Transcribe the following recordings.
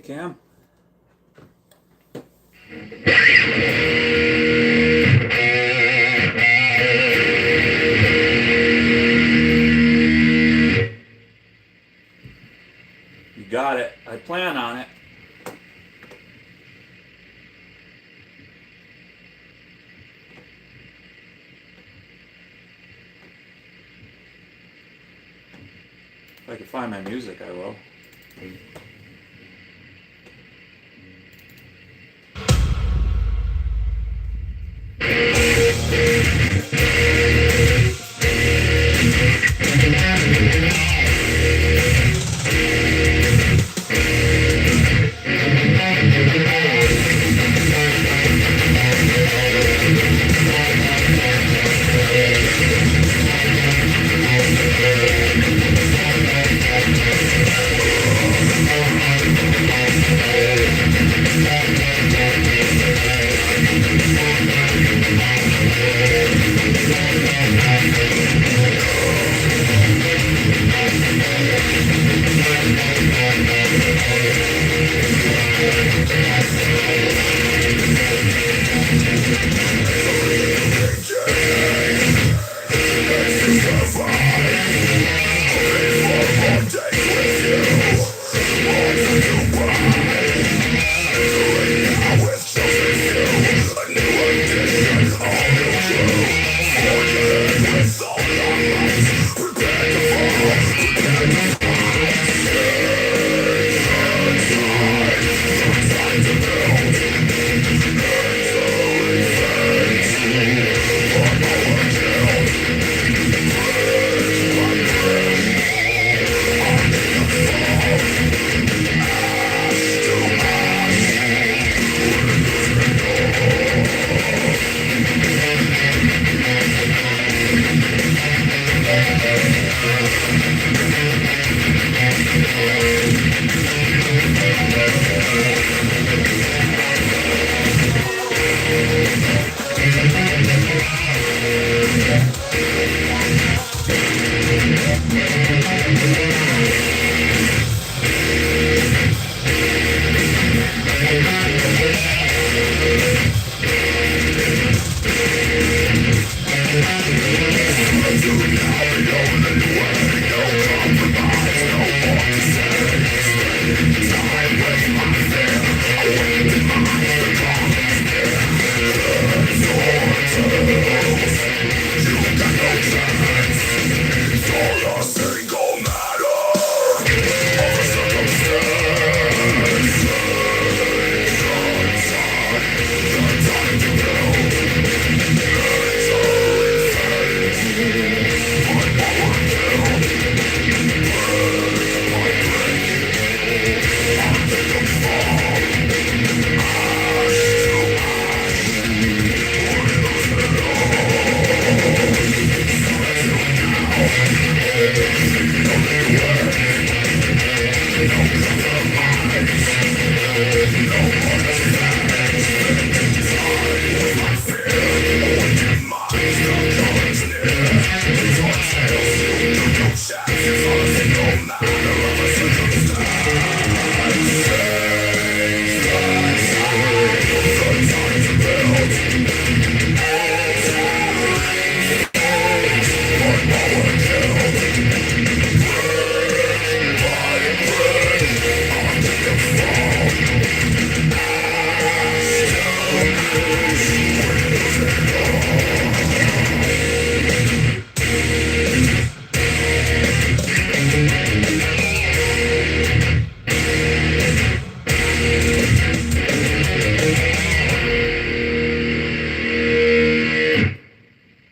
Cam. You got it. I plan on it. If I can find my music, I will.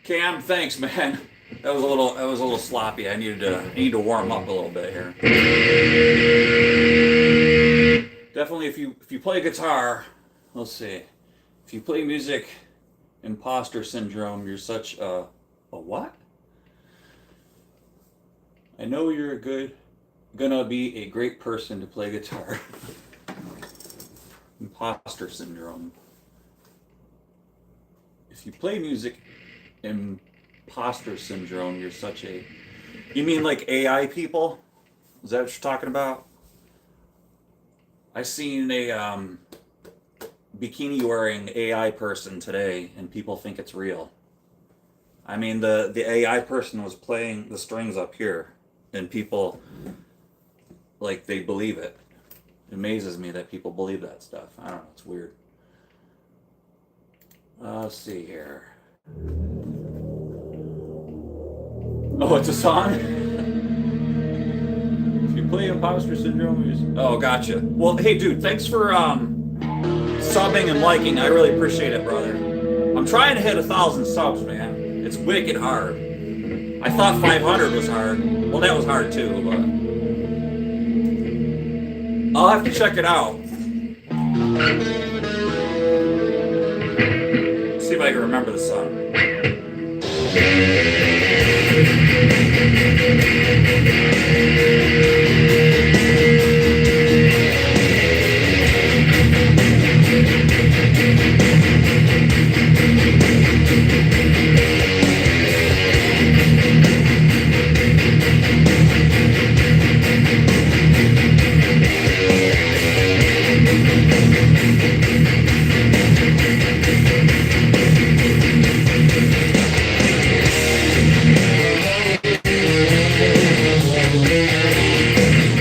Cam, thanks, man. That was a little sloppy. I need to warm up a little bit here. Definitely, if you play guitar, let's see. If you play music, imposter syndrome, you're such a what? I know gonna be a great person to play guitar. Imposter syndrome. If you play music, imposter syndrome, you're such a. You mean like AI people? Is that what you're talking about? I seen a bikini wearing AI person today, and people think it's real. I mean, the AI person was playing the strings up here, and people like they believe it. It amazes me that people believe that stuff. I don't know. It's weird. Let's see here. Oh, it's a song? If you play Imposter Syndrome, oh, gotcha. Well, hey, dude, thanks for subbing and liking. I really appreciate it, brother. I'm trying to hit 1,000 subs, man. It's wicked hard. I thought 500 was hard. Well, that was hard too, but I'll have to check it out. See if I can remember the song.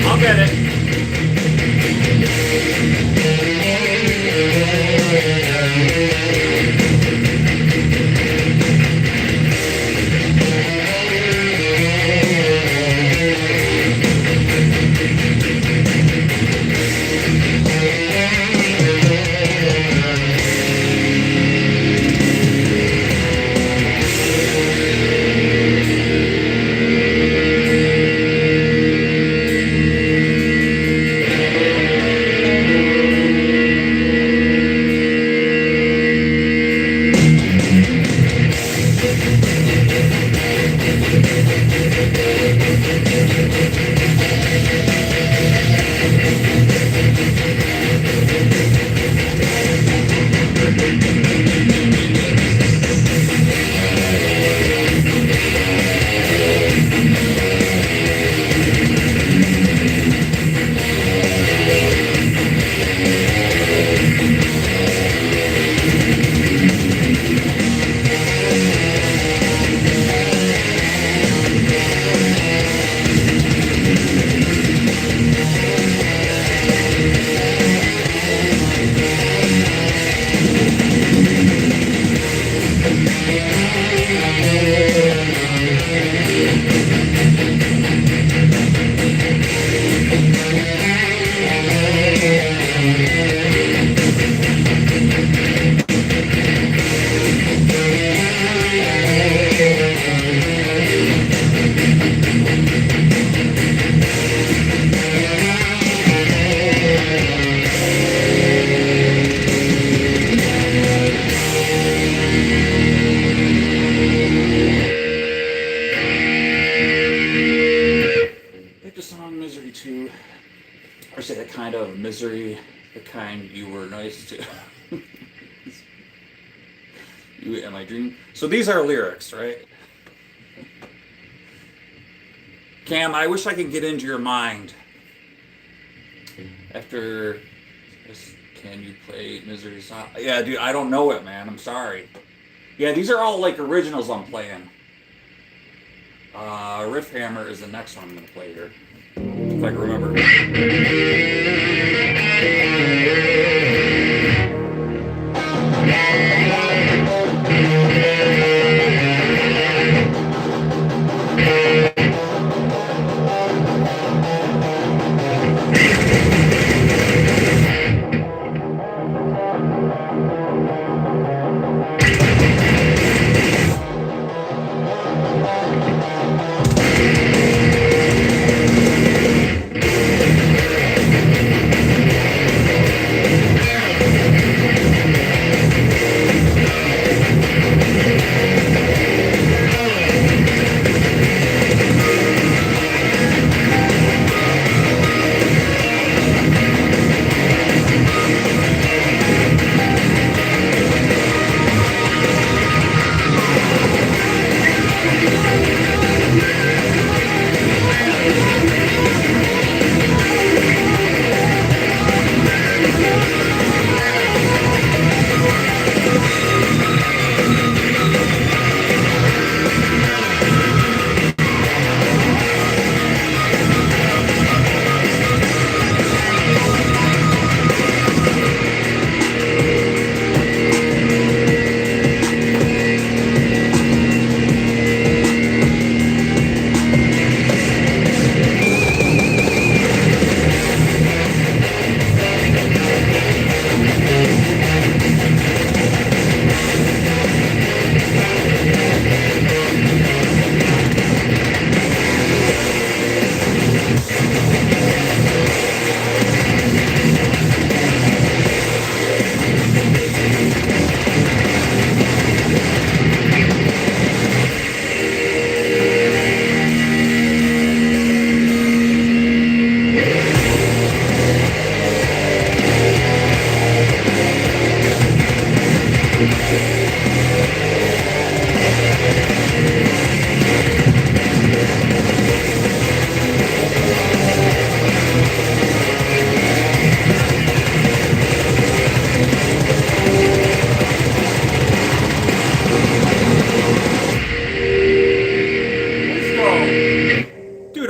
I'll get it. Or say the kind of misery, the kind you were nice to. You am I dreaming? So these are lyrics, right? Cam, I wish I could get into your mind. After this, can you play Misery song? Yeah, dude, I don't know it, man. I'm sorry. Yeah, these are all like originals I'm playing. Riff Hammer is the next one I'm gonna play here. If I can remember.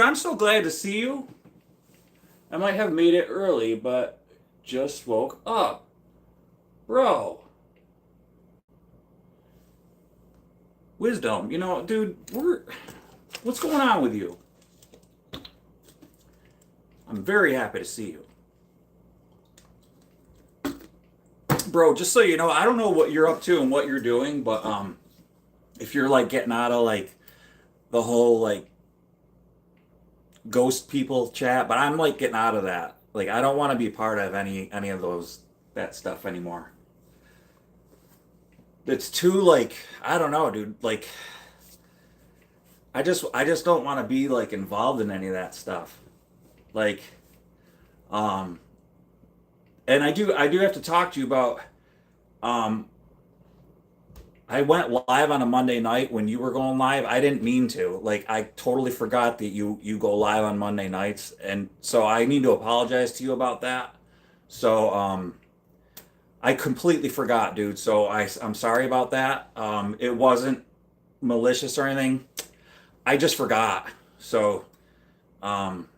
I'm so glad to see you. I might have made it early, but just woke up. Bro. Wisdom, dude, what's going on with you? I'm very happy to see you. Bro, just so you know, I don't know what you're up to and what you're doing, but if you're like getting out of like the whole like ghost people chat, but I'm like getting out of that. Like I don't want to be part of any of that stuff anymore. It's too like I don't know, dude. Like I just don't want to be like involved in any of that stuff. Like um and I do have to talk to you about um I went live on a Monday night when you were going live. I didn't mean to. Like I totally forgot that you go live on Monday nights, and so I need to apologize to you about that. So I completely forgot, dude. So I'm sorry about that. It wasn't malicious or anything. I just forgot. Um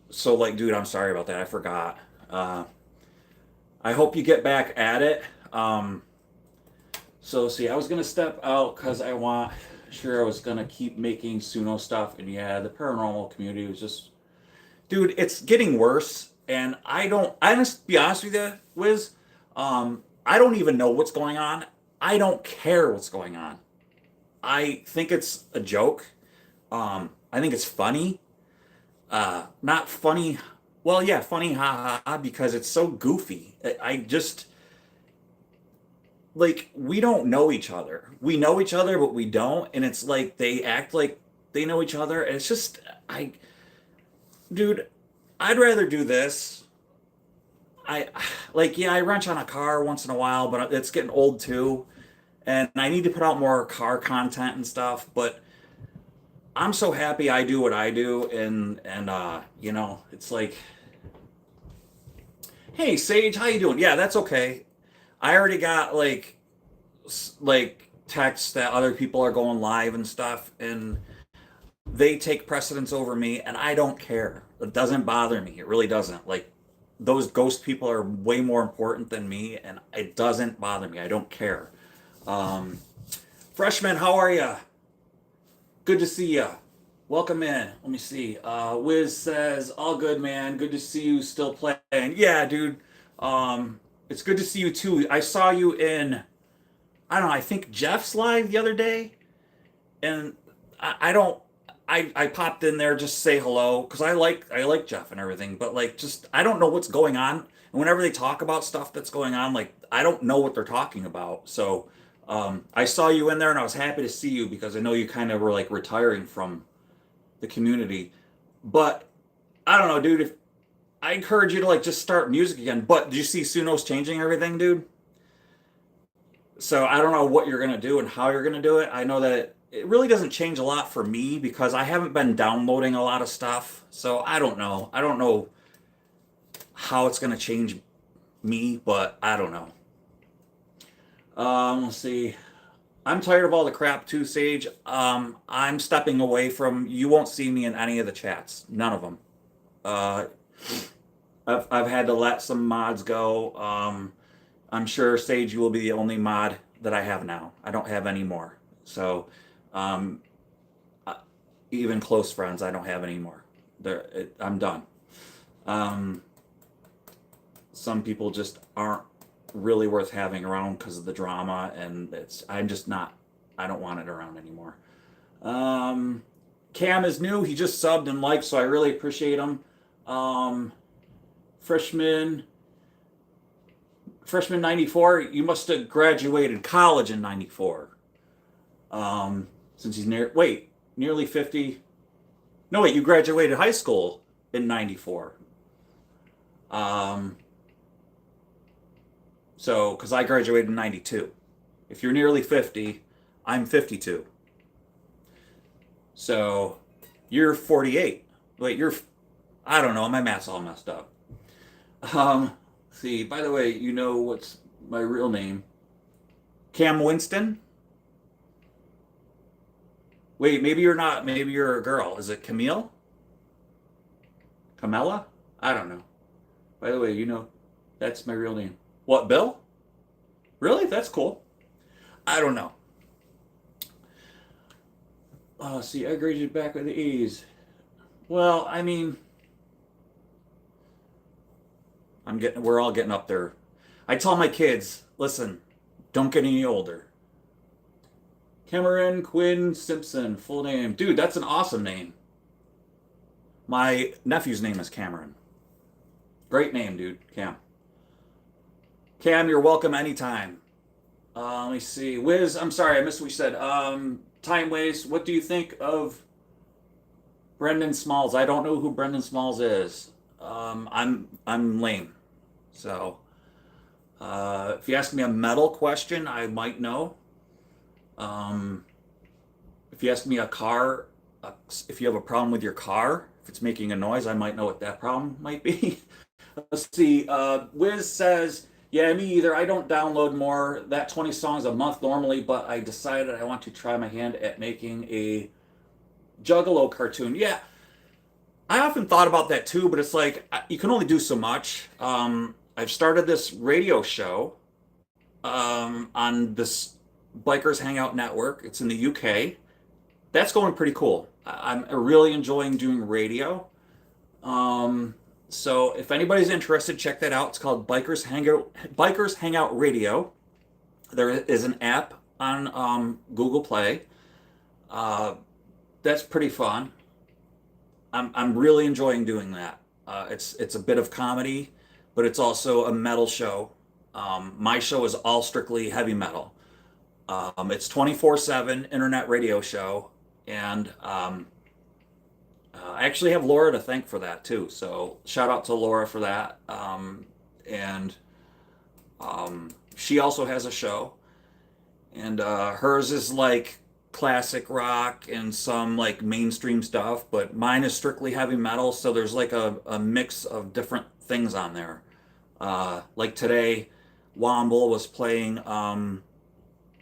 so like dude, I'm sorry about that. I forgot. Uh I hope you get back at it. So see, I was gonna step out because I was gonna keep making Suno stuff, and yeah, the paranormal community was just, dude, it's getting worse, and I must be honest with you, Wiz, I don't even know what's going on. I don't care what's going on. I think it's a joke. I think it's funny. Not funny. Well, yeah, funny, ha ha ha, because it's so goofy. I just like we don't know each other. We know each other, but we don't, and it's like they act like they know each other, and it's just I, dude, I'd rather do this. I like yeah, I wrench on a car once in a while, but it's getting old too, and I need to put out more car content and stuff. But I'm so happy I do what I do, and it's like, hey Sage, how you doing? Yeah, that's okay. I already got like texts that other people are going live and stuff, and they take precedence over me, and I don't care. It doesn't bother me. It really doesn't. Like those ghost people are way more important than me, and it doesn't bother me. I don't care. Um, Freshman, how are you? Good to see you. Welcome in. Let me see. Wiz says, all good, man. Good to see you still playing. Yeah, dude. It's good to see you too. I saw you in, I don't know, I think Jeff's live the other day. And I don't, I popped in there just to say hello because I like Jeff and everything, but like just, I don't know what's going on. And whenever they talk about stuff that's going on, like, I don't know what they're talking about. So, I saw you in there and I was happy to see you because I know you kind of were like retiring from the community. But I don't know, dude. If I encourage you to like just start music again. But do you see Suno's changing everything, dude? So I don't know what you're gonna do and how you're gonna do it. I know that it really doesn't change a lot for me because I haven't been downloading a lot of stuff. So I don't know. I don't know how it's gonna change me, but I don't know. Let's see. I'm tired of all the crap too, Sage. I'm stepping away from. You won't see me in any of the chats. None of them. Uh, I've had to let some mods go. I'm sure Sage, you will be the only mod that I have now. I don't have any more. So, um, uh, even close friends, I don't have any more. I'm done. Um, some people just aren't really worth having around because of the drama, and I'm just not. I don't want it around anymore. Um, Cam is new. He just subbed and liked, so I really appreciate him. Um, freshman, freshman 94. You must have graduated college in 94. Since he's nearly 50. No, wait, you graduated high school in 94. Um, so, because I graduated in 92. If you're nearly 50, I'm 52. So, you're 48. Wait, I don't know, my math's all messed up. See, by the way, you know what's my real name? Cam Winston? Wait, maybe you're not. Maybe you're a girl. Is it Camille? Camilla? I don't know. By the way, that's my real name. What, Bill? Really? That's cool. I don't know. See, I graded back with the A's. Well, I mean, we're all getting up there. I tell my kids, listen, don't get any older. Cameron Quinn Simpson, full name. Dude, that's an awesome name. My nephew's name is Cameron. Great name, dude. Cam, you're welcome anytime. Let me see. Wiz, I'm sorry, I missed what you said. Time waste. What do you think of Brendan Smalls? I don't know who Brendan Smalls is. I'm lame. So, if you ask me a metal question, I might know. Um, if you ask me if you have a problem with your car, if it's making a noise, I might know what that problem might be. Let's see. Wiz says, yeah, me either. I don't download more that 20 songs a month normally, but I decided I want to try my hand at making a Juggalo cartoon. Yeah, I often thought about that too, but it's like you can only do so much. I've started this radio show on this Bikers Hangout Network. It's in the UK. That's going pretty cool. I'm really enjoying doing radio. So if anybody's interested, check that out. It's called Bikers Hangout Radio. There is an app on Google Play. That's pretty fun. I'm really enjoying doing that. It's a bit of comedy, but it's also a metal show. My show is all strictly heavy metal. It's 24/7 internet radio show, and I actually have Laura to thank for that too. So shout out to Laura for that. And she also has a show, and hers is like classic rock and some like mainstream stuff, but mine is strictly heavy metal. So there's like a mix of different things on there. Like today, Womble was playing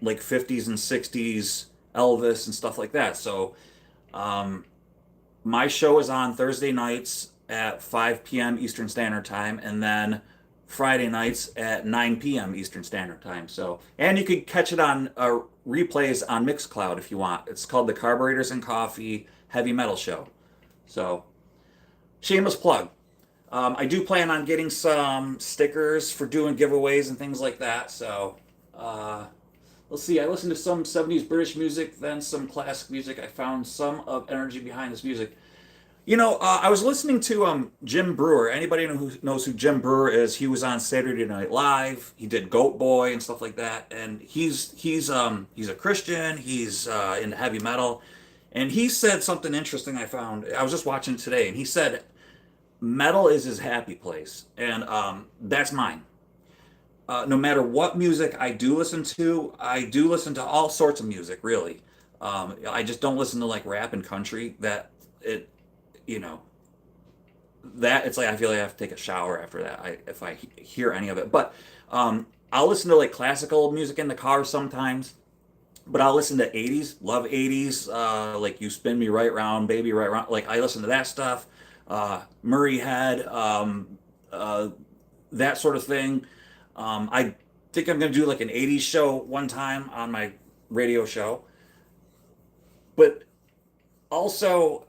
like 50s and 60s Elvis and stuff like that. So my show is on Thursday nights at 5 p.m. Eastern Standard Time, and then Friday nights at 9 p.m. Eastern Standard Time. So, and you could catch it on replays on Mixcloud if you want. It's called the Carburetors and Coffee Heavy Metal Show. So, shameless plug. I do plan on getting some stickers for doing giveaways and things like that. So, let's see. I listened to some 70s British music, then some classic music. I found some of energy behind this music. I was listening to Jim Brewer. Anybody who knows who Jim Brewer is? He was on Saturday Night Live. He did Goat Boy and stuff like that. And he's a Christian. He's into heavy metal, and he said something interesting. I found. I was just watching today, and he said metal is his happy place, and that's mine. No matter what music I do listen to, I do listen to all sorts of music. Really, I just don't listen to like rap and country. You know, that it's like I feel like I have to take a shower after that. If I hear any of it, but I'll listen to like classical music in the car sometimes. But I'll listen to 80s, love 80s, like You Spin Me Right Round, Baby Right Round. Like I listen to that stuff. Murray Head, that sort of thing. I think I'm going to do like an 80s show one time on my radio show. But also,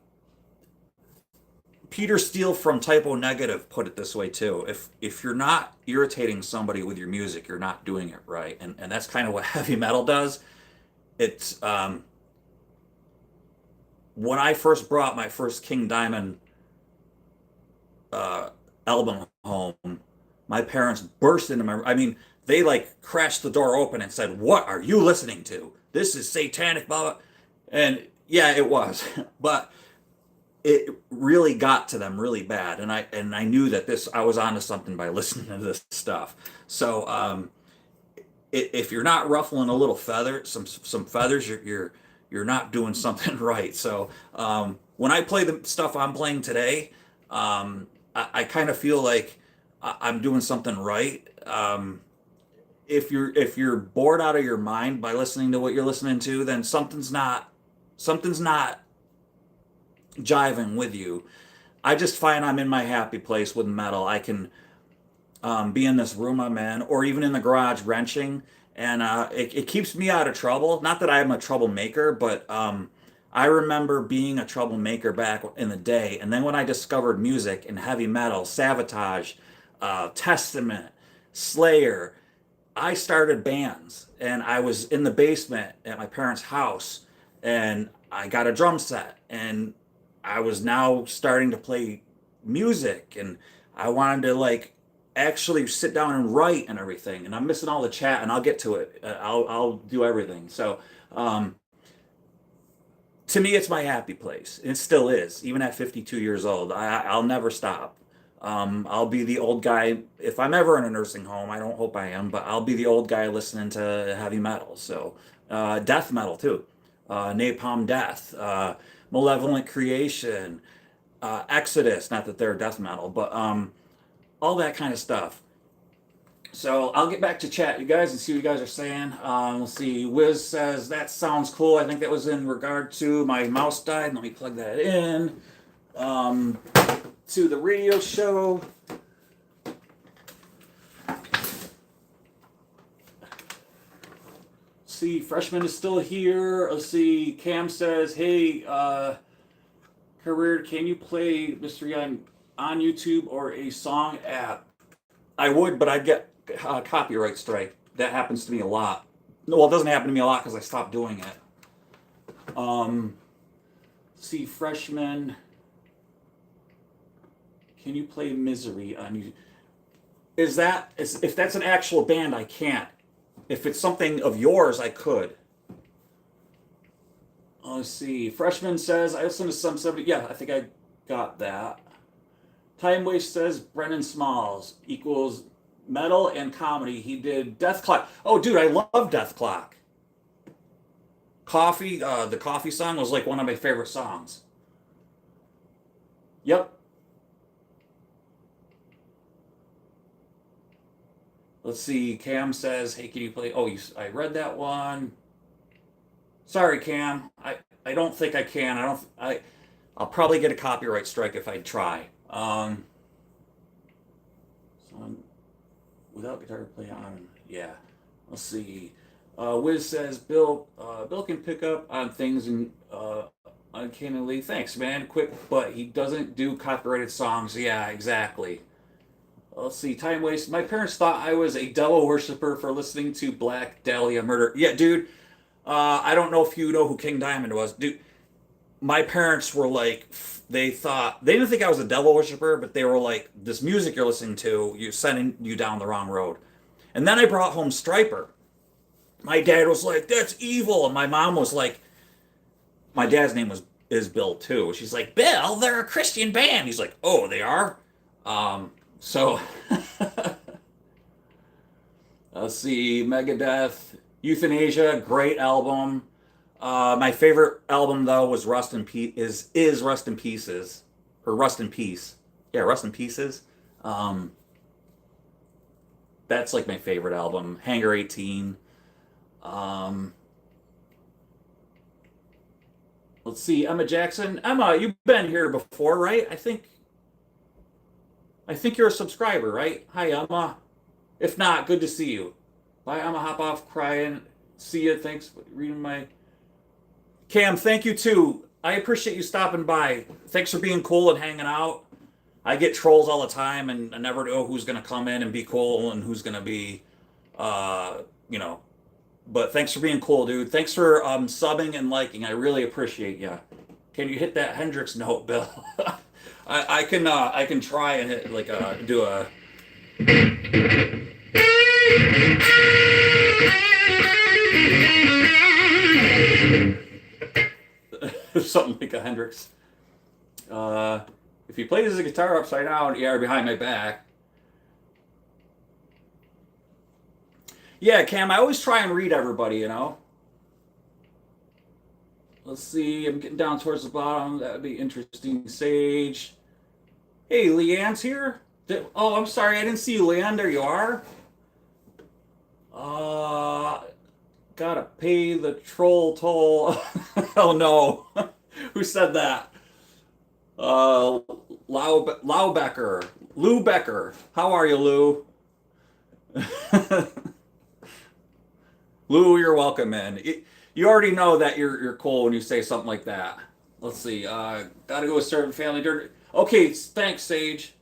Peter Steele from Typo Negative put it this way too. If you're not irritating somebody with your music, you're not doing it right. And that's kind of what heavy metal does. It's when I first brought my first King Diamond album home, my parents burst into I mean, they like crashed the door open and said, "What are you listening to? This is satanic, blah, blah." And yeah, it was. But it really got to them really bad, and I knew that I was onto something by listening to this stuff. So if you're not ruffling a little some feathers, you're not doing something right. So when I play the stuff I'm playing today, I kind of feel like I'm doing something right. If you're bored out of your mind by listening to what you're listening to, then something's not something's not jiving with you, I just find I'm in my happy place with metal. I can be in this room I'm in, or even in the garage wrenching, and it keeps me out of trouble. Not that I'm a troublemaker, but I remember being a troublemaker back in the day. And then when I discovered music and heavy metal, Savatage, Testament, Slayer, I started bands, and I was in the basement at my parents' house, and I got a drum set, and I was now starting to play music, and I wanted to like actually sit down and write and everything. And I'm missing all the chat, and I'll get to it. I'll do everything. So um, to me, it's my happy place. It still is, even at 52 years old. I'll never stop. I'll be the old guy if I'm ever in a nursing home. I don't hope I am, but I'll be the old guy listening to heavy metal. So death metal too, Napalm Death, Malevolent Creation, Exodus. Not that they're death metal, but all that kind of stuff. So I'll get back to chat, you guys, and see what you guys are saying. Let's see. Wiz says that sounds cool. I think that was in regard to my mouse died. Let me plug that in. To the radio show. See, Freshman is still here. Let's see. Cam says, "Hey, career, can you play Mystery on YouTube or a song app?" I would, but I'd get a copyright strike. That happens to me a lot. Well, it doesn't happen to me a lot because I stopped doing it. See, Freshman, can you play Misery on YouTube? If that's an actual band, I can't. If it's something of yours, I could. Let's see. Freshman says, I listen to some 70. Yeah, I think I got that. Time Waste says Brennan Smalls equals metal and comedy. He did Death Clock. Oh, dude, I love Death Clock. Coffee, the Coffee song was like one of my favorite songs. Yep. Let's see. Cam says, "Hey, can you play?" Oh, I read that one. Sorry, Cam. I don't think I can. I'll probably get a copyright strike if I try. So without guitar play on, yeah. Let's see. Wiz says Bill can pick up on things and uncannily. Thanks, man. Quick, but he doesn't do copyrighted songs. Yeah, exactly. Let's see. Time waste. My parents thought I was a devil worshiper for listening to Black Dahlia Murder. Yeah, dude. I don't know if you know who King Diamond was, dude. My parents were like, they didn't think I was a devil worshiper, but they were like, this music you're listening to, you're sending you down the wrong road. And then I brought home Striper. My dad was like, that's evil. And my mom was like, my dad's name is Bill too. She's like, Bill, they're a Christian band. He's like, oh, they are? So let's see, Megadeth, Euthanasia, great album. My favorite album though was Rust in Peace is Rust in Pieces or Rust in Peace. Yeah, Rust in Pieces. That's like my favorite album. Hangar 18. Let's see, Emma Jackson. Emma, you've been here before, right? I think you're a subscriber, right? Hi, Emma. If not, good to see you. Bye, Emma. Hop off, crying. See you. Thanks for reading my. Cam, thank you too. I appreciate you stopping by. Thanks for being cool and hanging out. I get trolls all the time, and I never know who's gonna come in and be cool and who's gonna be, you know. But thanks for being cool, dude. Thanks for subbing and liking. I really appreciate you. Can you hit that Hendrix note, Bill? I can try and hit like do a something like a Hendrix. If he plays the guitar upside down, yeah, or behind my back. Yeah, Cam, I always try and read everybody, you know. Let's see, I'm getting down towards the bottom. That would be interesting. Sage. Hey, Leanne's here. Oh, I'm sorry, I didn't see you, Leanne. There you are. Gotta pay the troll toll. Oh no. Who said that? Lau Becker. Lou Becker. How are you, Lou? Lou, you're welcome, man. You already know that you're cool when you say something like that. Let's see. Gotta go with Servant Family Dirt. Okay, thanks, Sage.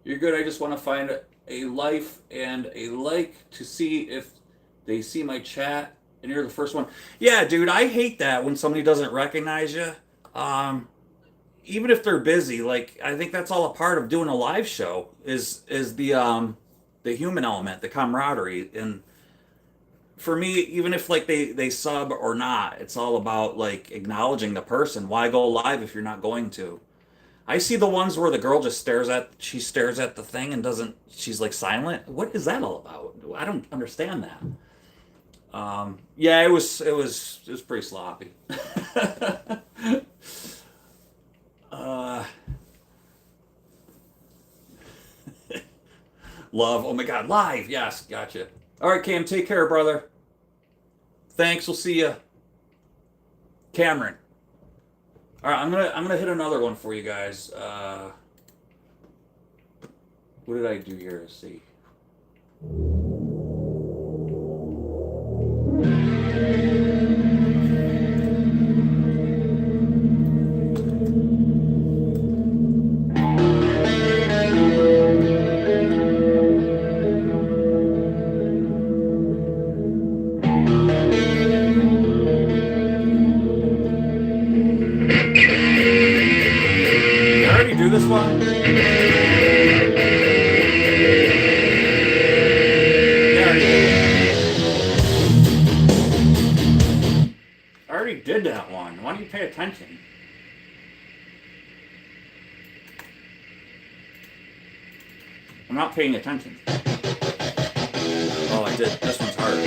You're good. I just want to find a life and a like to see if they see my chat and you're the first one. Yeah, dude, I hate that when somebody doesn't recognize you. Um, Even if they're busy, like I think that's all a part of doing a live show is the human element, the camaraderie. And for me, even if like they sub or not, it's all about like acknowledging the person. Why go live if you're not going to? I see the ones where the girl just stares at the thing and doesn't, she's like silent. What is that all about? I don't understand that. Yeah, it was pretty sloppy. uh, Love, oh my God, live, yes, gotcha. All right, Cam, take care, brother. Thanks, we'll see you. Cameron. All right, I'm gonna hit another one for you guys. What did I do here? Let's see. Did I already do this one? I already did that one. Why don't you pay attention? I'm not paying attention. Oh, I did. This one's hard.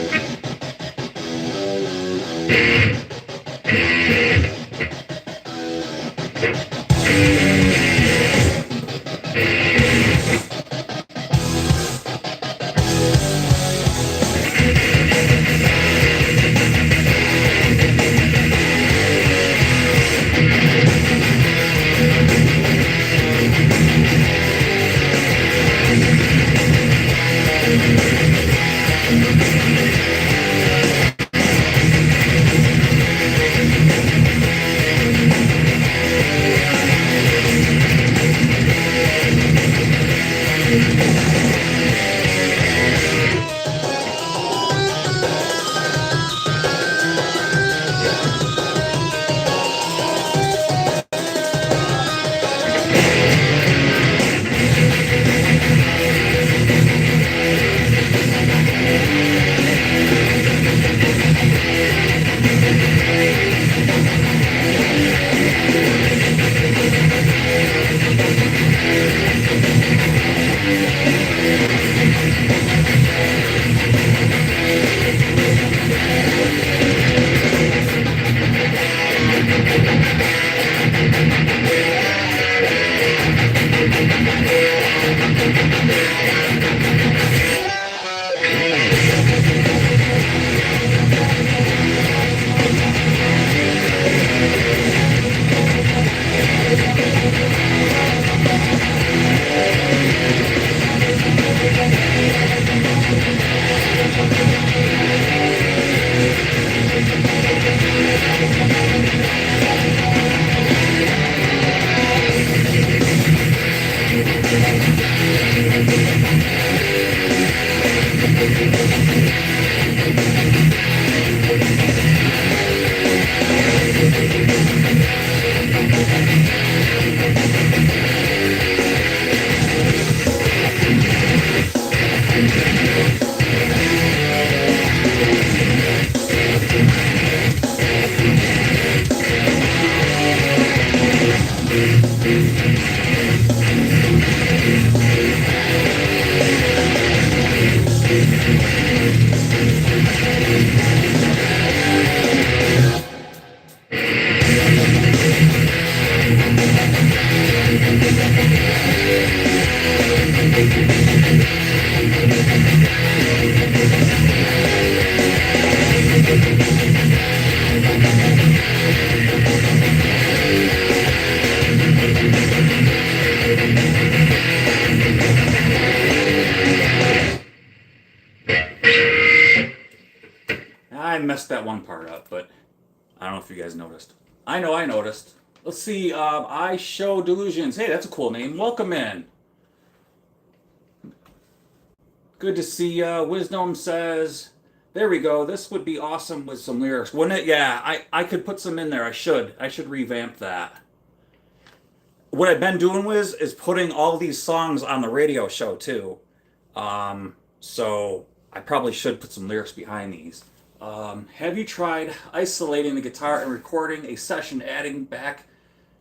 that one part up, but I don't know if you guys noticed. I know I noticed. Let's see. I Show Delusions. Hey, that's a cool name. Welcome in. Good to see ya. Wisdom says, there we go. This would be awesome with some lyrics, wouldn't it? Yeah, I could put some in there. I should revamp that. What I've been doing is putting all these songs on the radio show too. So I probably should put some lyrics behind these. Have you tried isolating the guitar and recording a session, adding back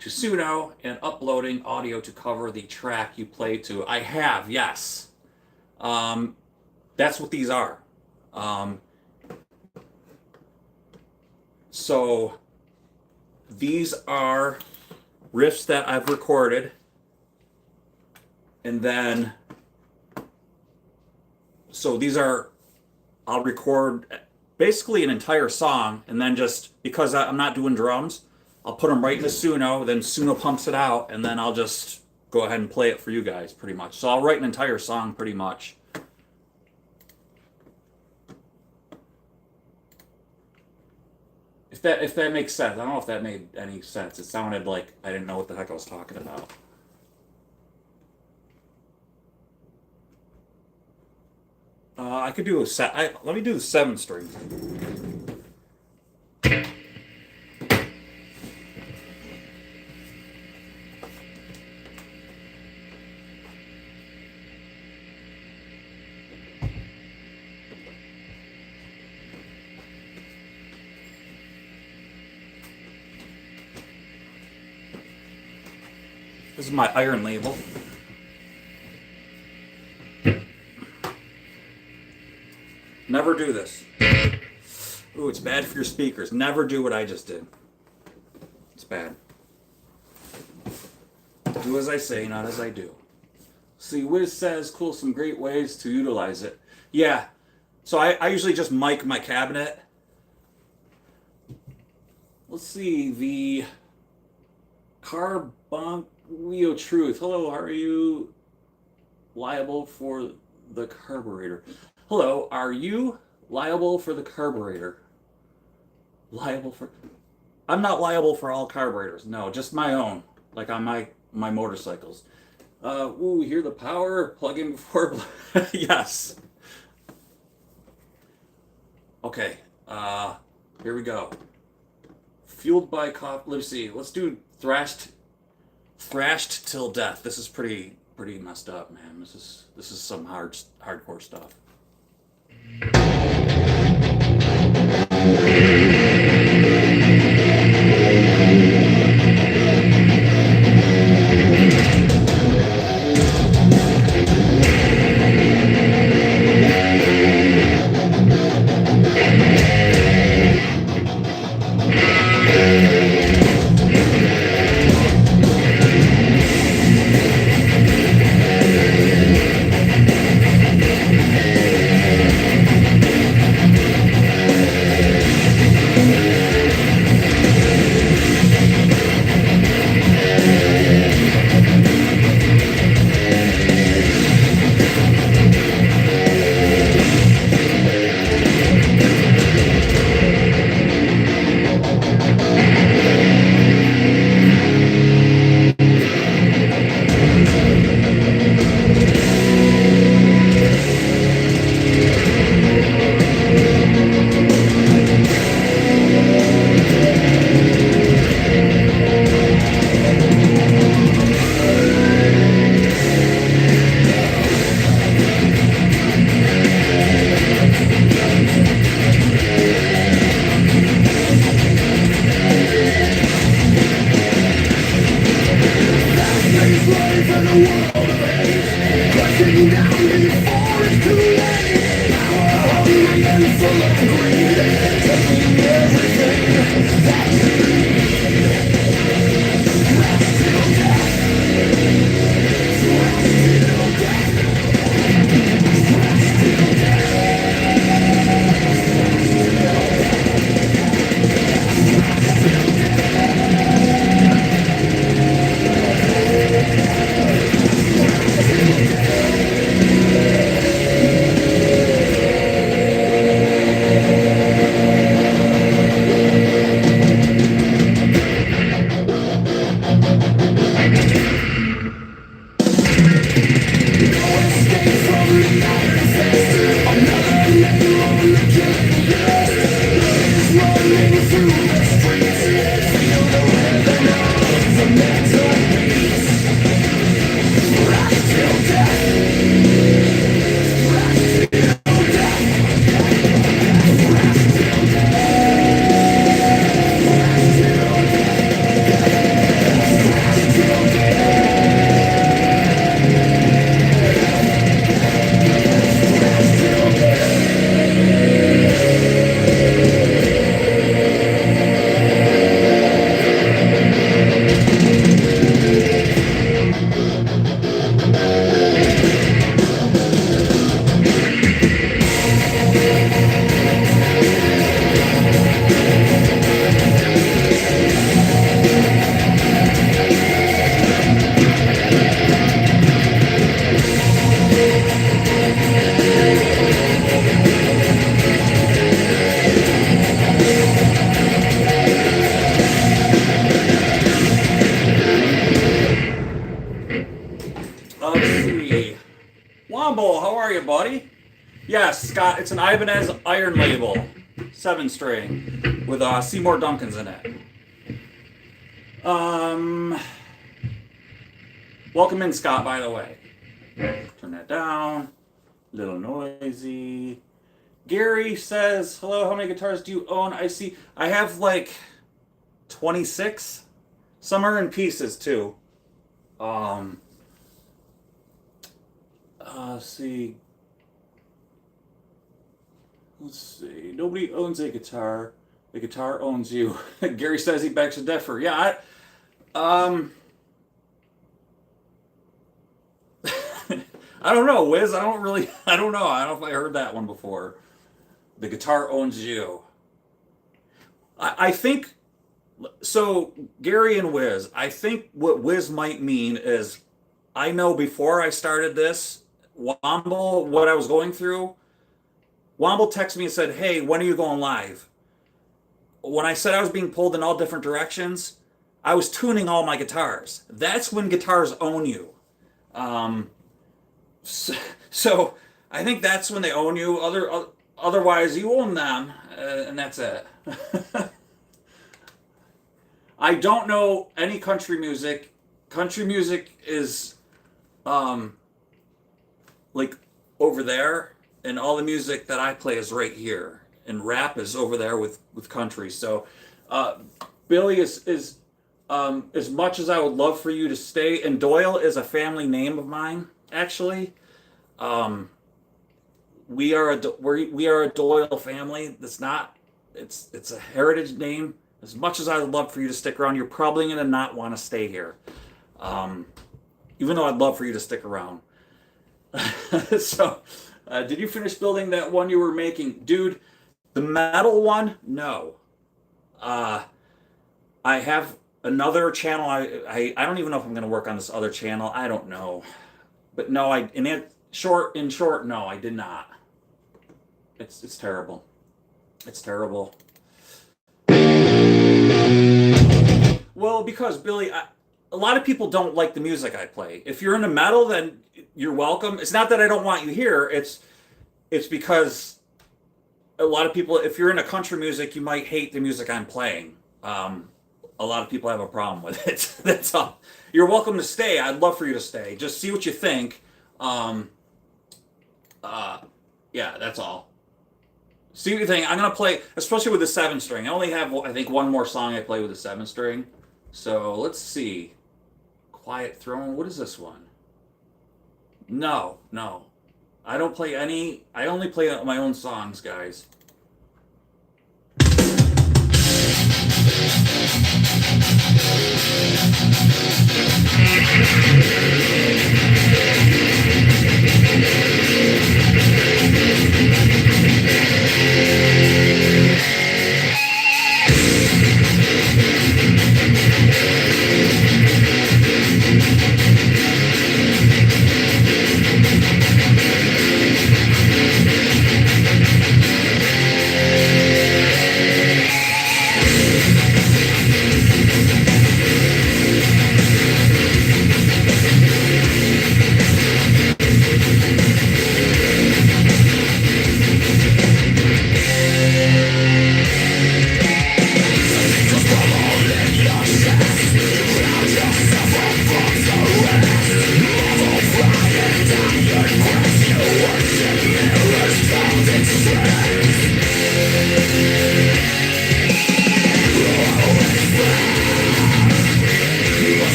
to Suno and uploading audio to cover the track you play to? I have, yes. That's what these are. So these are riffs that I've recorded, and then so these are, I'll record basically an entire song, and then just because I'm not doing drums, I'll put them right into Suno, then Suno pumps it out, and then I'll just go ahead and play it for you guys pretty much. So I'll write an entire song pretty much. If that makes sense. I don't know if that made any sense. It sounded like I didn't know what the heck I was talking about. I could do a set. Let me do the 7 string. This is my iron label. Never do this. Ooh, it's bad for your speakers. Never do what I just did. It's bad. Do as I say, not as I do. See, Wiz says, cool, some great ways to utilize it. Yeah, so I usually just mic my cabinet. Let's see, the Carbonquio Truth. Hello, are you liable for the carburetor? Hello, are you liable for the carburetor? Liable for... I'm not liable for all carburetors. No, just my own. Like on my motorcycles. Ooh, hear the power? Plug in before... Yes. Okay, here we go. Fueled by cop... Let's see, let's do Thrashed Till Death. This is pretty messed up, man. This is some hardcore stuff. Womble, how are you, buddy? Yes, Scott, it's an Ibanez Iron Label, 7-string, with Seymour Duncans in it. Welcome in, Scott, by the way. Turn that down. Little noisy. Gary says, hello, how many guitars do you own? I see, I have like 26. Some are in pieces too. See. Let's see. Nobody owns a guitar. The guitar owns you. Gary says he begs to differ. Yeah, I don't know, Wiz. I don't know. I don't know if I heard that one before. The guitar owns you. I think, so Gary and Wiz, I think what Wiz might mean is, I know before I started this, Womble, what I was going through, Womble texted me and said, hey, when are you going live? When I said I was being pulled in all different directions, I was tuning all my guitars. That's when guitars own you. So I think that's when they own you. Otherwise, you own them, and that's it. I don't know any country music. Country music is like over there, and all the music that I play is right here, and rap is over there with country. So Billy is as much as I would love for you to stay, and Doyle is a family name of mine, actually. We are a Doyle family. It's a heritage name. As much as I would love for you to stick around, you're probably going to not want to stay here. Even though I'd love for you to stick around. So, did you finish building that one you were making? Dude, the metal one? No. I have another channel. I don't even know if I'm going to work on this other channel. I don't know. But no, in short, no, I did not. It's terrible. It's terrible. Well, because Billy, a lot of people don't like the music I play. If you're into metal, then you're welcome. It's not that I don't want you here. It's because a lot of people, if you're into country music, you might hate the music I'm playing. A lot of people have a problem with it. That's all. You're welcome to stay. I'd love for you to stay. Just see what you think. Yeah, that's all. See what you think. I'm gonna play, especially with the 7-string. I only have, I think, one more song I play with the 7-string. So let's see. Quiet Throne. What is this one? No. I don't play any. I only play my own songs, guys.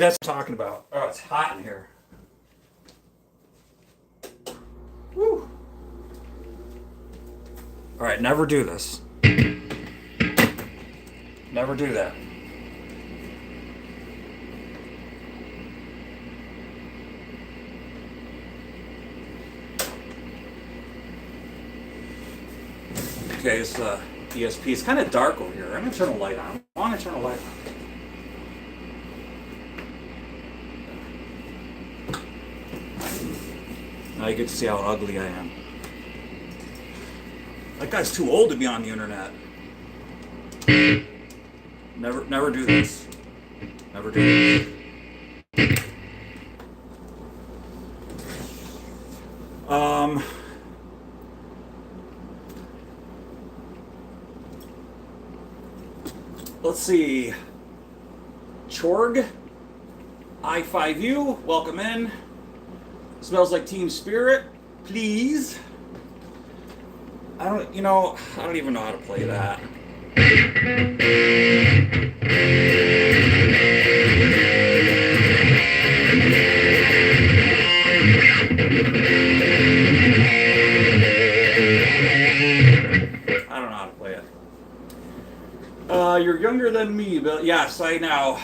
that's what I'm talking about. Oh, it's hot in here. Woo. All right, never do this. Never do that. Okay, it's ESP. It's kind of dark over here. I'm gonna turn a light on. I want to turn a light on. Now you get to see how ugly I am. That guy's too old to be on the internet. Never do this. Never do this. Let's see. Chorg, I5U, welcome in. Smells like Team Spirit, please. I don't even know how to play that. I don't know how to play it. You're younger than me, but yes, I know.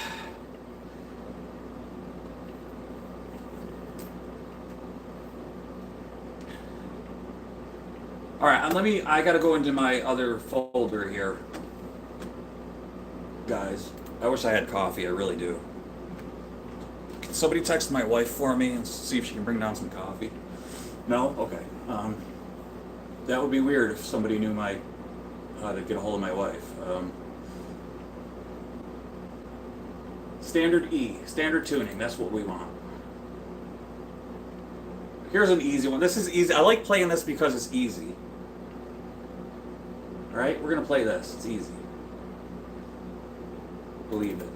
All right, I gotta go into my other folder here. Guys, I wish I had coffee, I really do. Can somebody text my wife for me and see if she can bring down some coffee? No? Okay. That would be weird if somebody knew how to get a hold of my wife. Standard E, standard tuning, that's what we want. Here's an easy one. This is easy. I like playing this because it's easy. All right, we're gonna play this. It's easy. Believe it.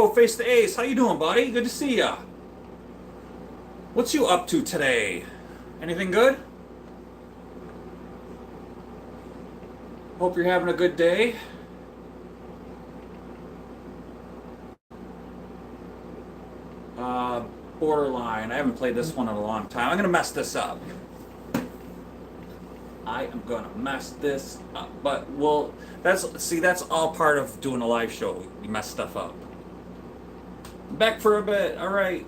Yo, Face the Ace, how you doing, buddy? Good to see ya. What's you up to today? Anything good? Hope you're having a good day. Borderline. I haven't played this one in a long time. I'm gonna mess this up. I am gonna mess this up. But well, that's all part of doing a live show. You mess stuff up. Back for a bit. All right.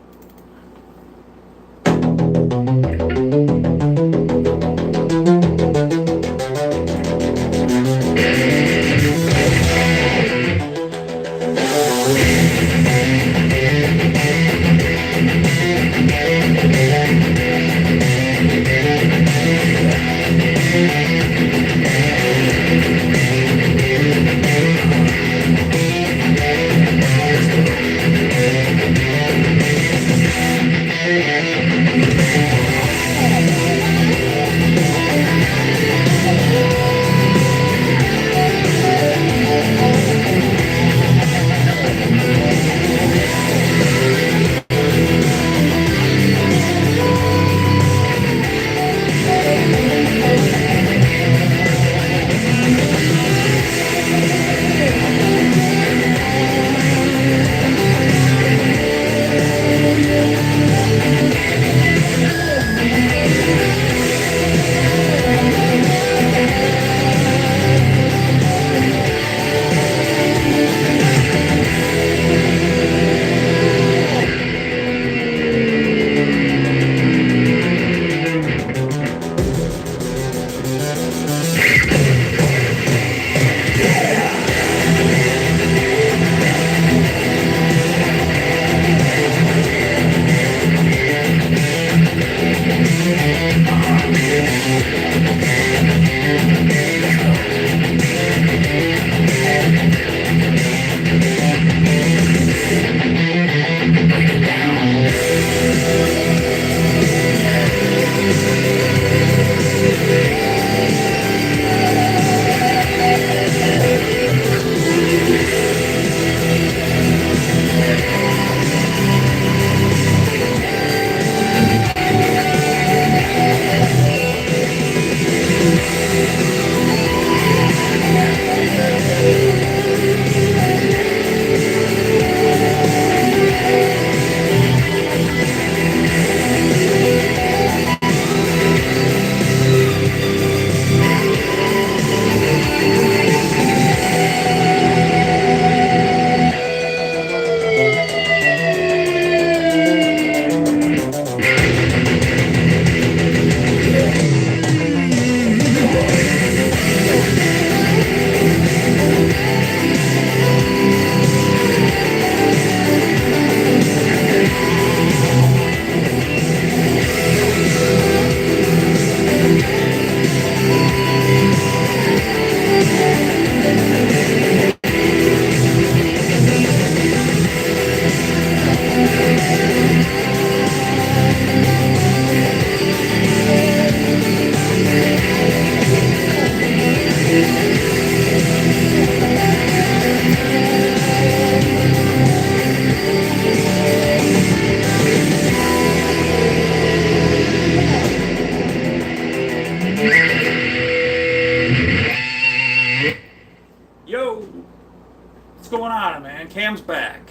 Cam's back.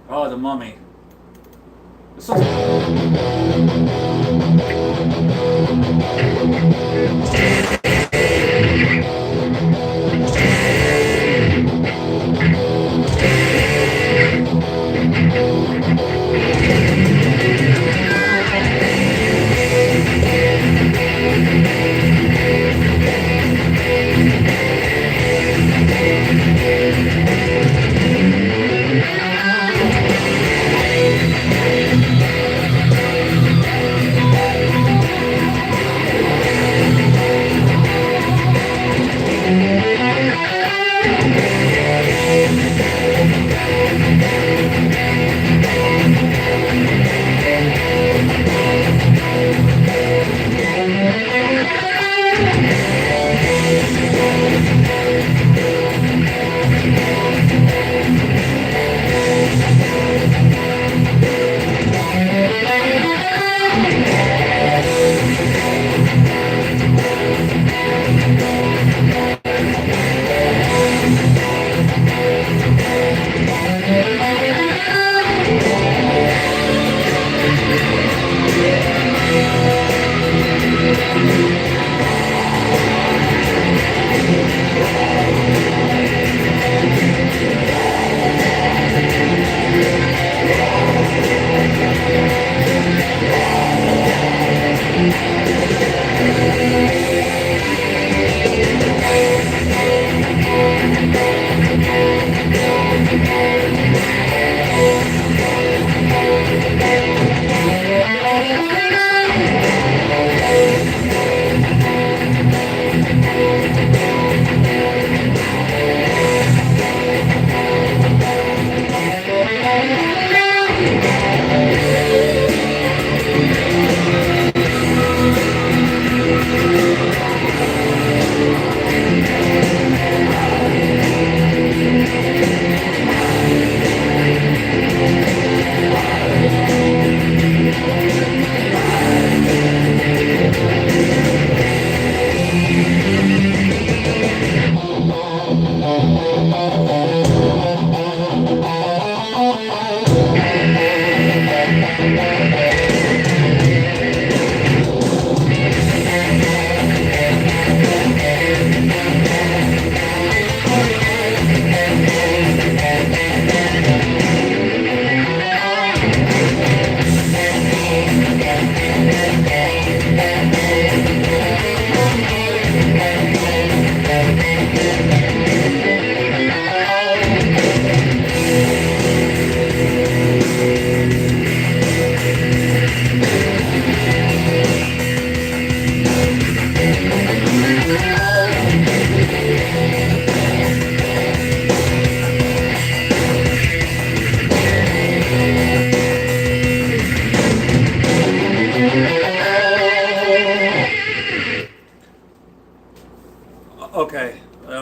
Oh, the mummy. This is...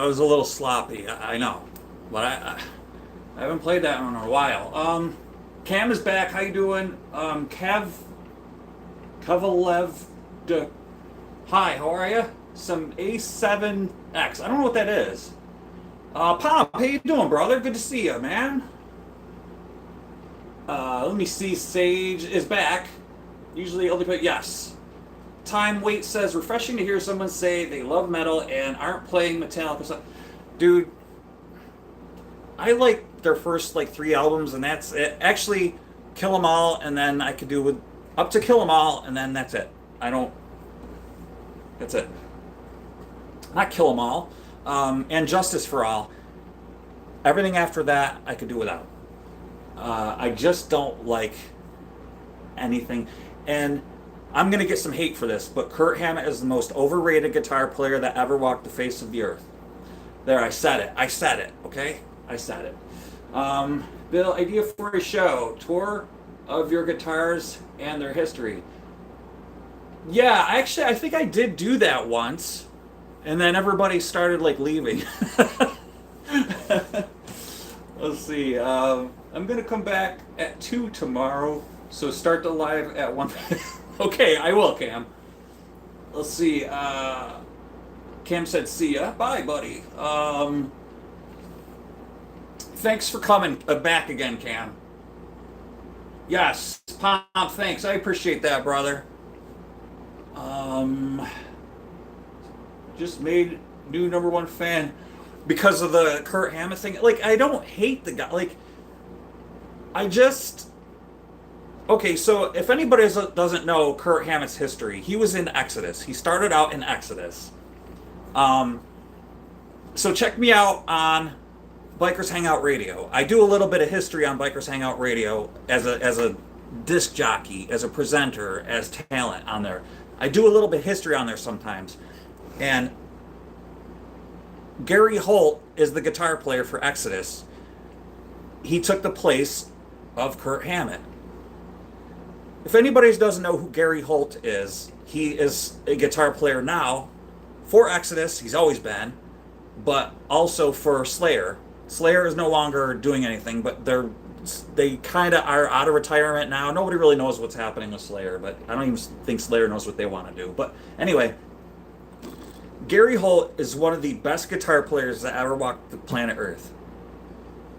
was a little sloppy. I know, but I haven't played that one in a while. Cam is back. How you doing? Kovalev. Hi, how are you? Some A7X. I don't know what that is. Pop, how you doing, brother? Good to see you, man. Let me see. Sage is back. Usually only play. Yes. Time Wait says, refreshing to hear someone say they love metal and aren't playing Metallica stuff. Dude, I like their first like 3 albums, and that's it. Actually, Kill 'Em All, and then I could do with up to Kill 'Em All, and then that's it. I don't. That's it. Not Kill 'Em All, and Justice for All. Everything after that, I could do without. I just don't like anything, and I'm gonna get some hate for this, but Kirk Hammett is the most overrated guitar player that ever walked the face of the earth. There, I said it. I said it. Okay, I said it. Bill, idea for a show: tour of your guitars and their history. Yeah, actually, I think I did do that once, and then everybody started like leaving. Let's see. I'm gonna come back at 2 tomorrow, so start the live at 1. Okay, I will, Cam. Let's see. Cam said, "See ya, bye, buddy." Thanks for coming back again, Cam. Yes, Pom, thanks. I appreciate that, brother. Just made new #1 fan because of the Kirk Hammett thing. Like, I don't hate the guy. Like, I just. Okay, so if anybody doesn't know Kirk Hammett's history, he was in Exodus. He started out in Exodus. So check me out on Bikers Hangout Radio. I do a little bit of history on Bikers Hangout Radio as a disc jockey, as a presenter, as talent on there. I do a little bit of history on there sometimes. And Gary Holt is the guitar player for Exodus. He took the place of Kirk Hammett. If anybody doesn't know who Gary Holt is, he is a guitar player now for Exodus. He's always been, but also for Slayer. Slayer is no longer doing anything, but they kind of are out of retirement now. Nobody really knows what's happening with Slayer, but I don't even think Slayer knows what they want to do. But anyway, Gary Holt is one of the best guitar players that ever walked the planet Earth.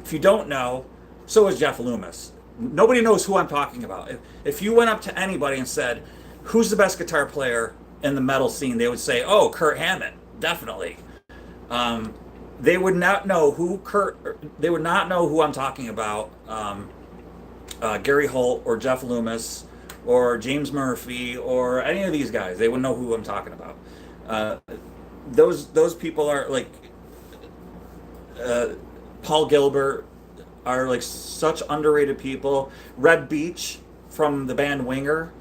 If you don't know, so is Jeff Loomis. Nobody knows who I'm talking about. If you went up to anybody and said, who's the best guitar player in the metal scene, they would say, oh, Kirk Hammett, definitely. They would not know who I'm talking about. Gary Holt or Jeff Loomis or James Murphy or any of these guys. They wouldn't know who I'm talking about. Those people are like Paul Gilbert, are like such underrated people. Red Beach from the band Winger.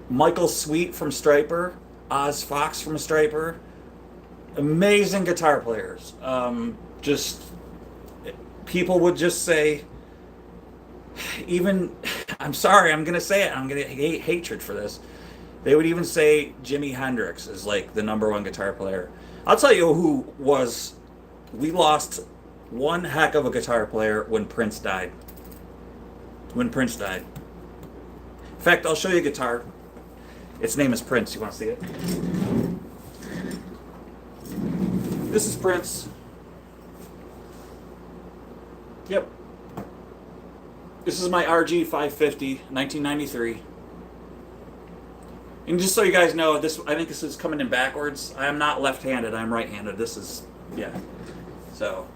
Michael Sweet from Stryper. Oz Fox from Stryper. Amazing guitar players. Just people would just say, even, I'm sorry, I'm gonna say it, I'm gonna hate hatred for this. They would even say Jimi Hendrix is like the #1 guitar player. I'll tell you who was. We lost one heck of a guitar player when Prince died. In fact, I'll show you a guitar. Its name is Prince. You want to see it? This is Prince. Yep. This is my RG 550, 1993. And just so you guys know, I think this is coming in backwards. I am not left-handed. I'm right-handed. This is, yeah. So,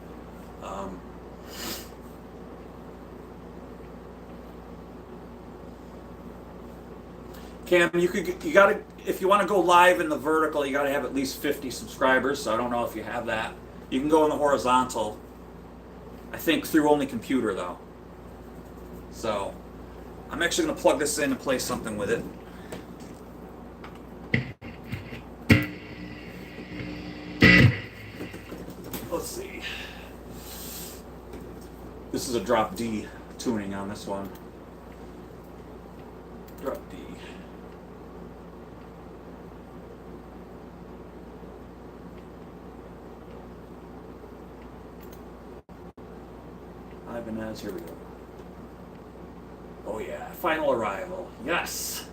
Cam, you gotta, if you want to go live in the vertical, you gotta have at least 50 subscribers. So I don't know if you have that. You can go in the horizontal. I think through only computer though. So, I'm actually gonna plug this in and play something with it. Let's see. This is a drop D tuning on this one. Drop D. Ibanez, here we go. Oh yeah, final arrival. Yes.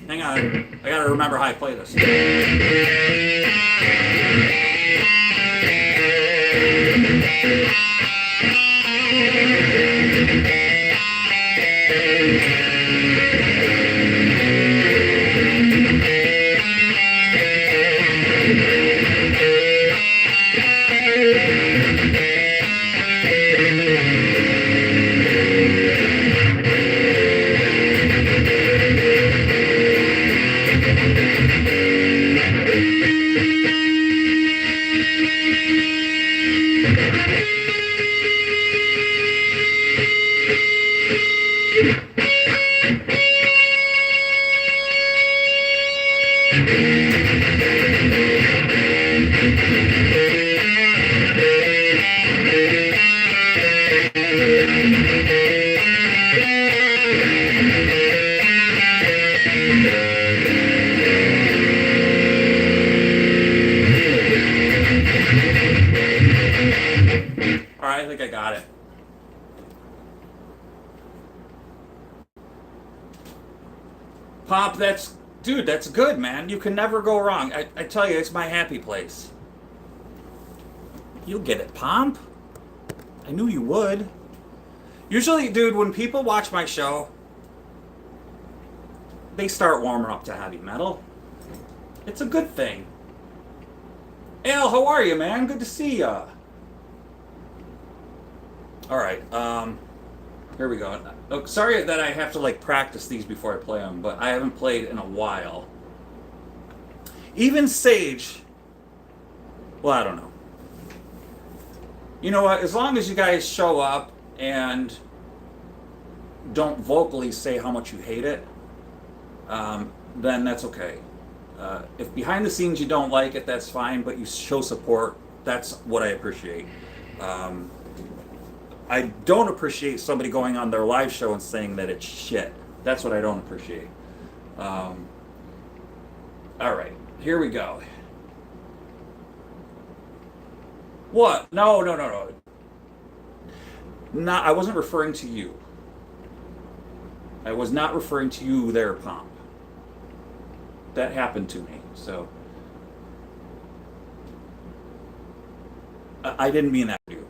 Hang on, I gotta remember how I play this. Alright, I think I got it. Pop, dude, that's good, man. You can never go wrong. I tell you, it's my happy place. You'll get it, Pomp. I knew you would. Usually, dude, when people watch my show, they start warming up to heavy metal. It's a good thing. Al, how are you, man? Good to see ya. Alright, here we go. Oh, sorry that I have to, like, practice these before I play them, but I haven't played in a while. Even Sage... Well, I don't know. You know what? As long as you guys show up and don't vocally say how much you hate it, then that's okay. If behind the scenes you don't like it, that's fine, but you show support. That's what I appreciate. I don't appreciate somebody going on their live show and saying that it's shit. That's what I don't appreciate. All right, here we go. What? No. I wasn't referring to you. I was not referring to you there, Pomp. That happened to me, so... I didn't mean that to you.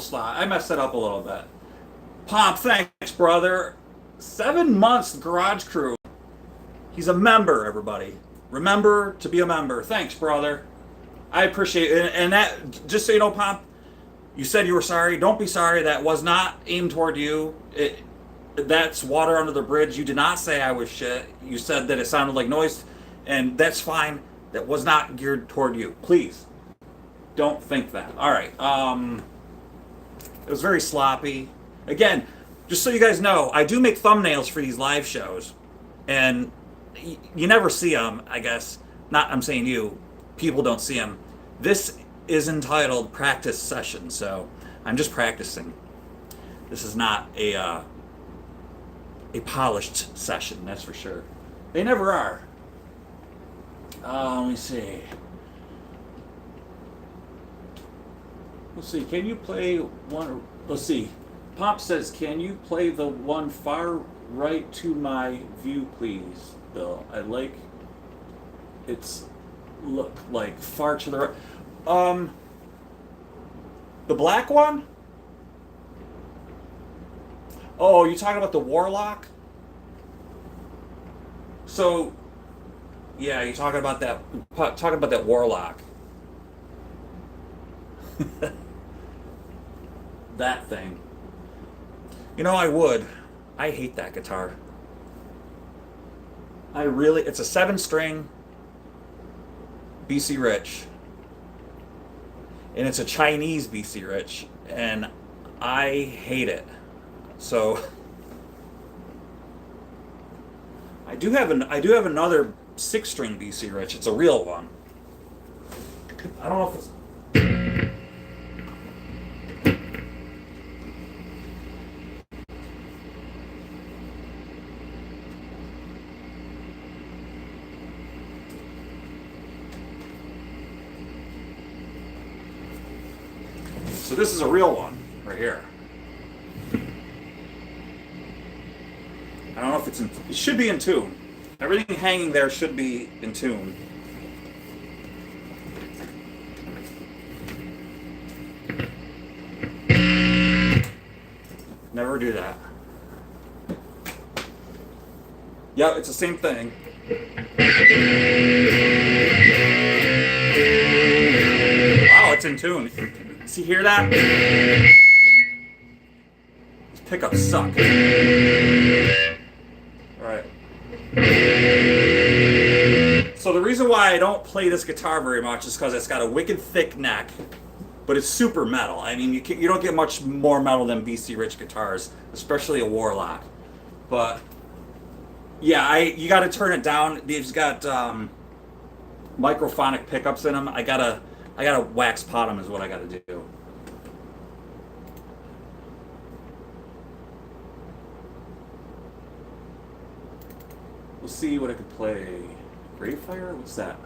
slot. I messed it up a little bit. Pomp, thanks, brother. 7 months, Garage Crew. He's a member, everybody. Remember to be a member. Thanks, brother. I appreciate it. And that, just so you know, Pomp, you said you were sorry. Don't be sorry. That was not aimed toward you. That's water under the bridge. You did not say I was shit. You said that it sounded like noise, and that's fine. That was not geared toward you. Please, don't think that. All right. It was very sloppy. Again, just so you guys know, I do make thumbnails for these live shows, and you never see them, I guess. Not, I'm saying you. People don't see them. This is entitled Practice Session, so I'm just practicing. This is not a polished session, that's for sure. They never are. Let me see. Let's see, can you play one? Let's see. Pop says, can you play the one far right to my view, please, Bill? I like it's look like far to the right. The black one? Oh, you talking about the Warlock? So, yeah, you're talking about that Warlock. That thing. You know, I would. I hate that guitar. It's a 7-string BC Rich. And it's a Chinese BC Rich. And I hate it. So I do have another 6-string BC Rich. It's a real one. I don't know if it's so this is a real one right here. I don't know if it should be in tune. Everything hanging there should be in tune. Never do that. Yeah, it's the same thing. Wow, it's in tune. See, hear that? These pickups suck. Alright. So the reason why I don't play this guitar very much is because it's got a wicked thick neck, but it's super metal. I mean, you don't get much more metal than BC Rich guitars, especially a Warlock. But yeah, you got to turn it down. These got microphonic pickups in them. I gotta wax pot them is what I gotta do. We'll see what I could play. Gravefire? What's that?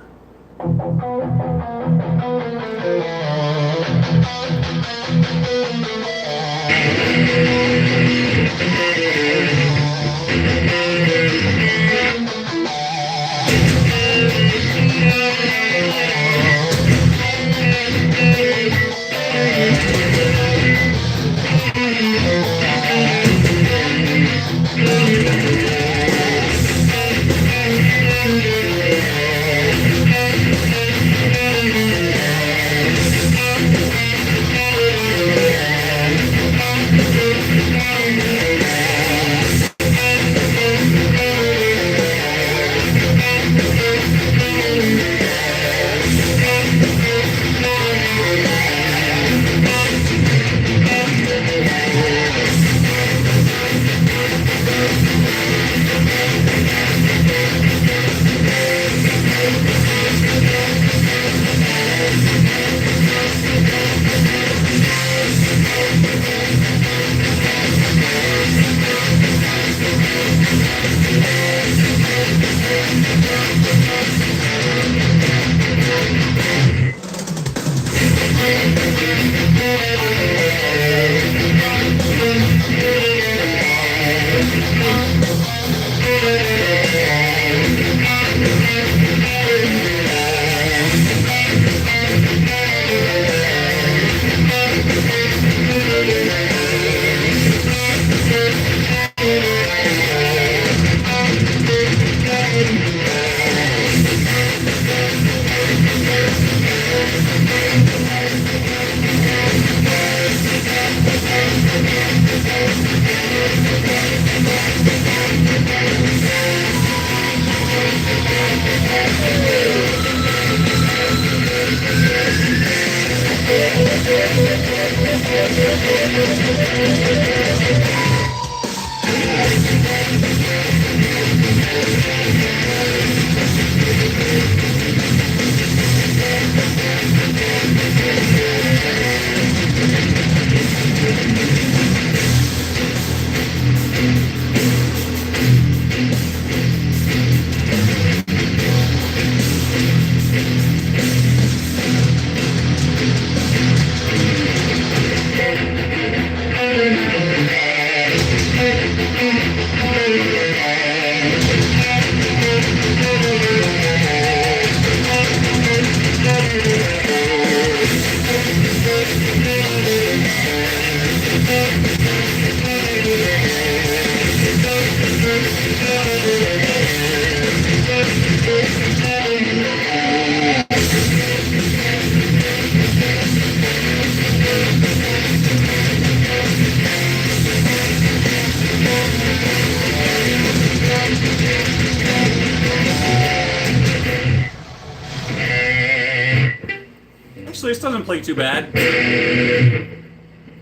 Actually, this doesn't play too bad.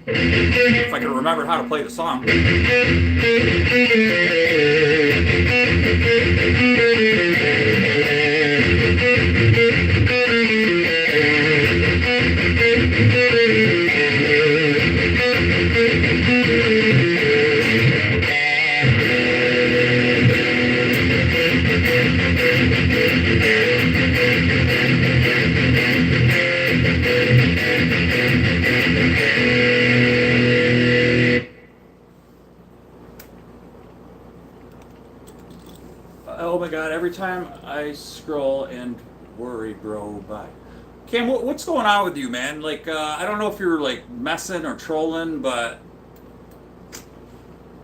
If I can remember how to play the song. Oh my god, every time I scroll and worry, bro, bye. Cam, what's going on with you, man? Like, I don't know if you're, like, messing or trolling, but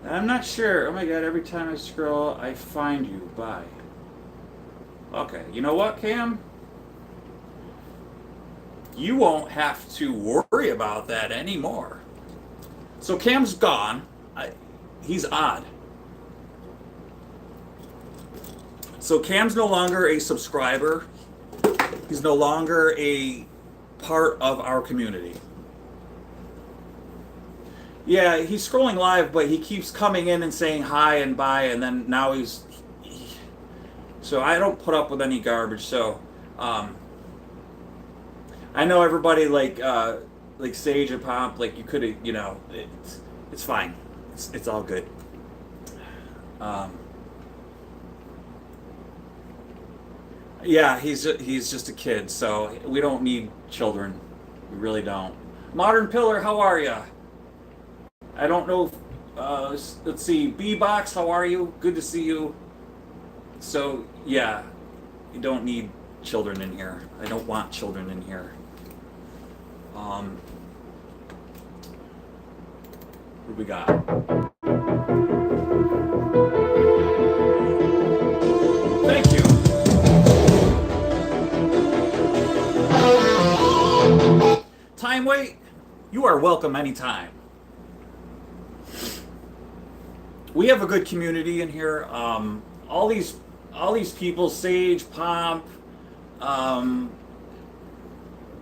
I'm not sure. Oh my god, every time I scroll, I find you, bye. Okay, you know what, Cam? You won't have to worry about that anymore. So Cam's gone. He's odd. So Cam's no longer a subscriber. He's no longer a part of our community. Yeah, he's scrolling live, but he keeps coming in and saying hi and bye, and then now he's... So I don't put up with any garbage, so... I know everybody like Sage and Pomp, like you could have, you know, it's fine. It's all good. Yeah, he's just a kid, so we don't need children. We really don't. Modern Pillar, how are ya? I don't know. Let's see. B-Box, how are you? Good to see you. So yeah, you don't need children in here. I don't want children in here. What do we got? Thank you. Time wait? You are welcome anytime. We have a good community in here. All these people, Sage, Pomp,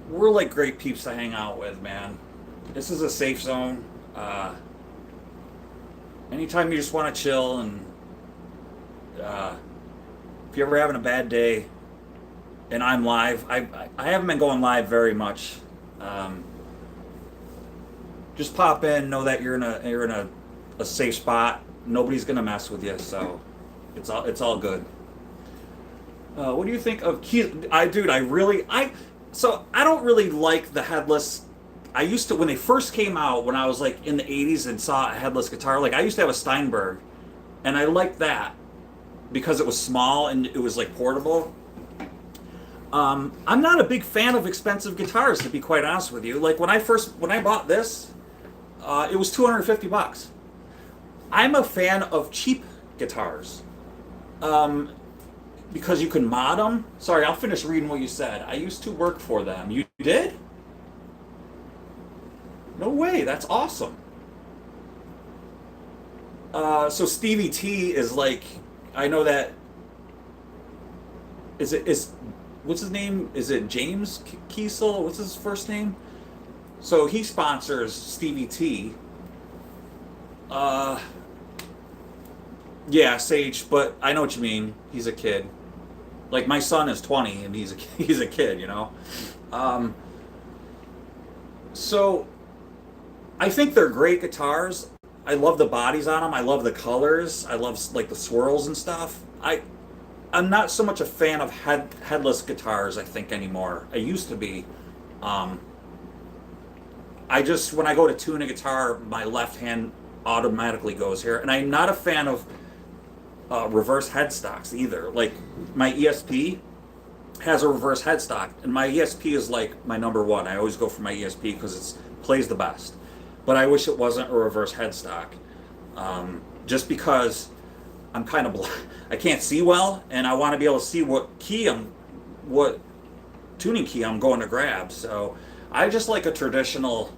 we're like great peeps to hang out with, man. This is a safe zone. Anytime you just want to chill, and if you're ever having a bad day, and I'm live, I haven't been going live very much. Just pop in, know that you're in a safe spot. Nobody's gonna mess with you, so it's all good. What do you think of keys? I don't really like the headless. I used to, when they first came out, when I was like in the 80s and saw a headless guitar, like I used to have a Steinberg, and I liked that because it was small and it was like portable. I'm not a big fan of expensive guitars, to be quite honest with you. Like when I bought this, it was $250. I'm a fan of cheap guitars. Because you can mod them. Sorry, I'll finish reading what you said. I used to work for them. You did? No way, that's awesome. So Stevie T is like, I know that, what's his name? Is it James Kiesel? What's his first name? So he sponsors Stevie T. Yeah, Sage, but I know what you mean. He's a kid. Like my son is 20 and he's a kid, you know. So I think they're great guitars. I love the bodies on them. I love the colors. I love like the swirls and stuff. I'm not so much a fan of headless guitars, I think, anymore. I used to be. When I go to tune a guitar, my left hand automatically goes here, and I'm not a fan of reverse headstocks either. Like my ESP has a reverse headstock, and my ESP is like my number one. I always go for my ESP because it plays the best. But I wish it wasn't a reverse headstock, just because I'm kind of I can't see well, and I want to be able to see what tuning key I'm going to grab. So I just like a traditional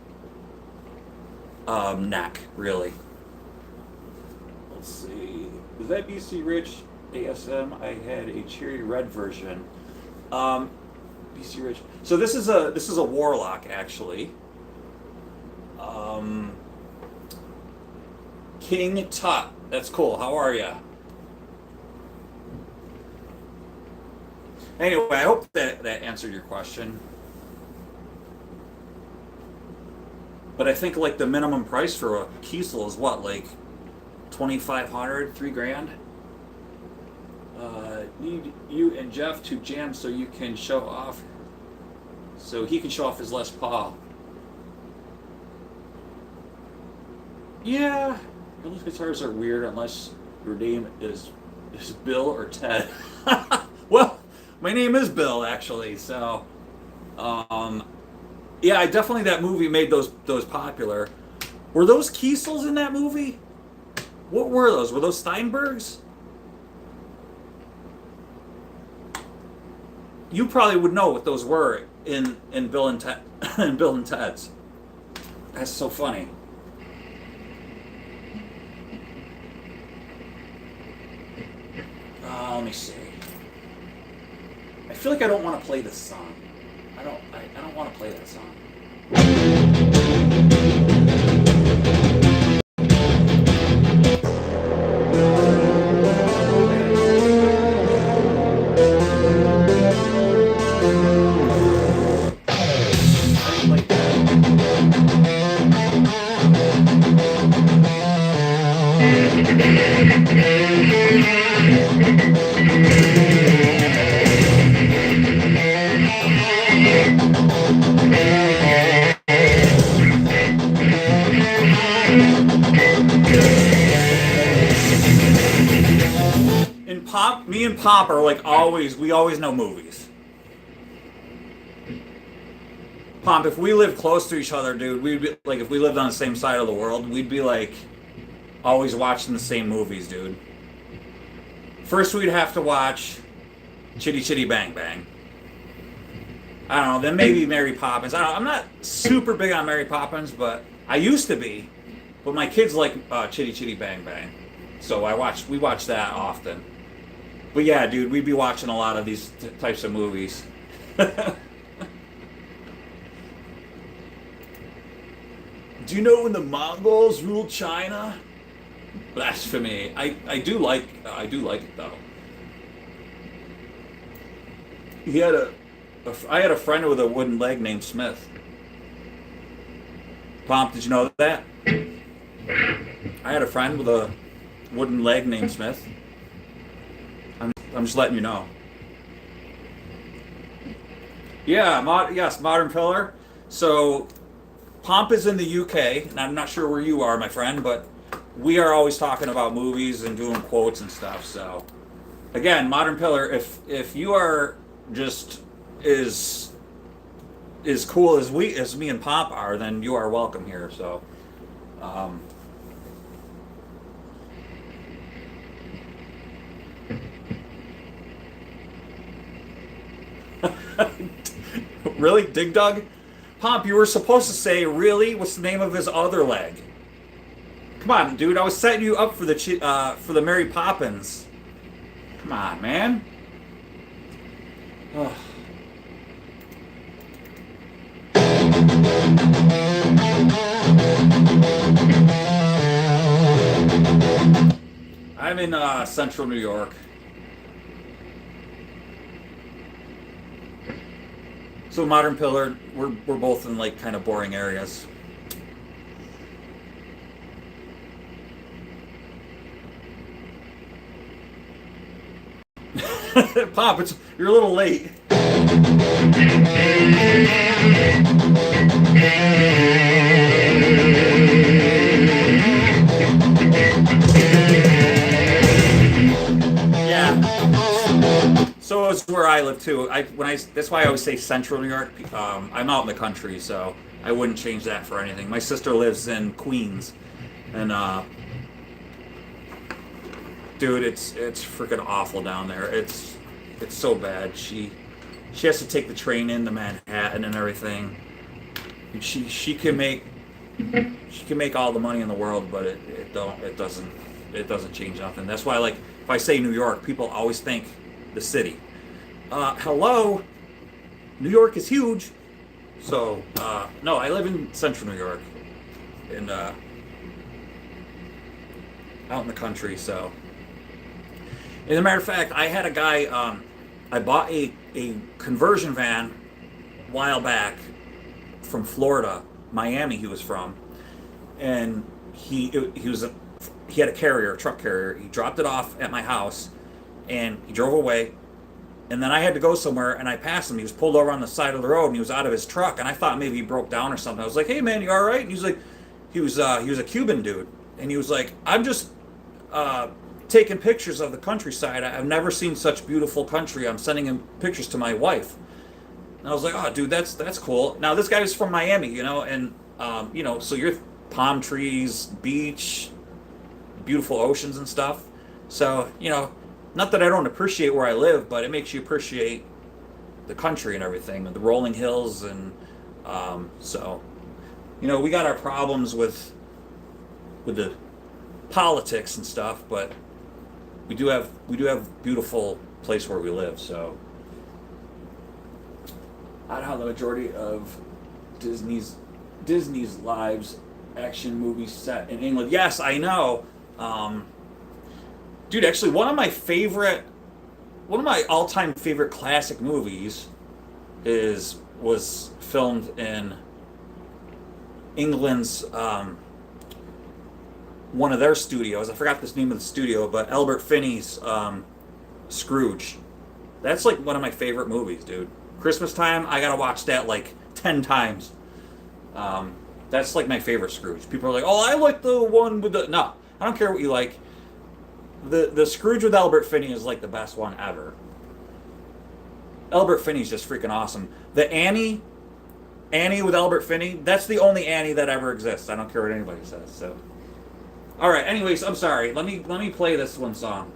neck, really. Let's see. Is that BC Rich ASM? I had a cherry red version. BC Rich. So this is a warlock actually. Um, King Tut. That's cool. How are you? Anyway, I hope that answered your question. But I think like the minimum price for a Kiesel is what, like 2,500, 3 grand. Need you and Jeff to jam so you can show off, so he can show off his Les Paul. Yeah, those guitars are weird unless your name is Bill or Ted. Well, my name is Bill actually, so yeah, I definitely that movie made those popular. Were those Kiesels in that movie? What were those? Were those Steinbergs? You probably would know what those were in Bill and Ted in Bill and Ted's. That's so funny. Let me see. I feel like I don't want to play this song. I don't want to play that song. Me and Pop are like we always know movies. Pop, if we lived close to each other, dude, we'd be like, if we lived on the same side of the world, we'd be like always watching the same movies, dude. First, we'd have to watch Chitty Chitty Bang Bang. I don't know, then maybe Mary Poppins. I'm not super big on Mary Poppins, but I used to be. But my kids like Chitty Chitty Bang Bang, so we watch that often. But yeah, dude, we'd be watching a lot of these types of movies. Do you know when the Mongols ruled China? Blasphemy. I do like it though. I had a friend with a wooden leg named Smith. Pomp, did you know that? I had a friend with a wooden leg named Smith. I'm just letting you know. Yeah, yes, Modern Pillar. So, Pomp is in the UK, and I'm not sure where you are, my friend, but we are always talking about movies and doing quotes and stuff. So, again, Modern Pillar. If you are just as cool as me and Pomp are, then you are welcome here. So, really, Dig Dug? Pomp, you were supposed to say, really? What's the name of his other leg? Come on, dude. I was setting you up for the Mary Poppins. Come on, man. Ugh. I'm in central New York. So Modern Pillar, we're both in like kind of boring areas. Pop, you're a little late. So it's where I live too. That's why I always say Central New York. I'm out in the country, so I wouldn't change that for anything. My sister lives in Queens, and dude, it's freaking awful down there. It's so bad. She has to take the train into Manhattan and everything. And she can make all the money in the world, but it doesn't change nothing. That's why, like, if I say New York, people always think the city. Hello? New York is huge. So, no, I live in central New York. And, out in the country, so. As a matter of fact, I had a guy, I bought a conversion van a while back from Florida, Miami he was from. And he had a carrier, a truck carrier. He dropped it off at my house and he drove away. And then I had to go somewhere and I passed him. He was pulled over on the side of the road and he was out of his truck. And I thought maybe he broke down or something. I was like, hey man, you all right? And he's like, he was a Cuban dude. And he was like, I'm just taking pictures of the countryside. I've never seen such beautiful country. I'm sending him pictures to my wife. And I was like, oh dude, that's cool. Now this guy was from Miami, you know, and you know, so you're palm trees, beach, beautiful oceans and stuff. So, you know, not that I don't appreciate where I live, but it makes you appreciate the country and everything, the rolling hills, and so, you know, we got our problems with the politics and stuff, but we do have beautiful place where we live. So, I don't know, the majority of Disney's lives action movies set in England. Yes, I know. Dude, actually, one of my all-time favorite classic movies was filmed in England's one of their studios. I forgot the name of the studio, but Albert Finney's Scrooge. That's like one of my favorite movies, dude. Christmas time, I gotta watch that like 10 times. That's like my favorite Scrooge. People are like, oh, I like the one with the... No, I don't care what you like. The Scrooge with Albert Finney is like the best one ever. Albert Finney's just freaking awesome. The Annie with Albert Finney, that's the only Annie that ever exists. I don't care what anybody says. So, all right. Anyways, I'm sorry. Let me play this one song.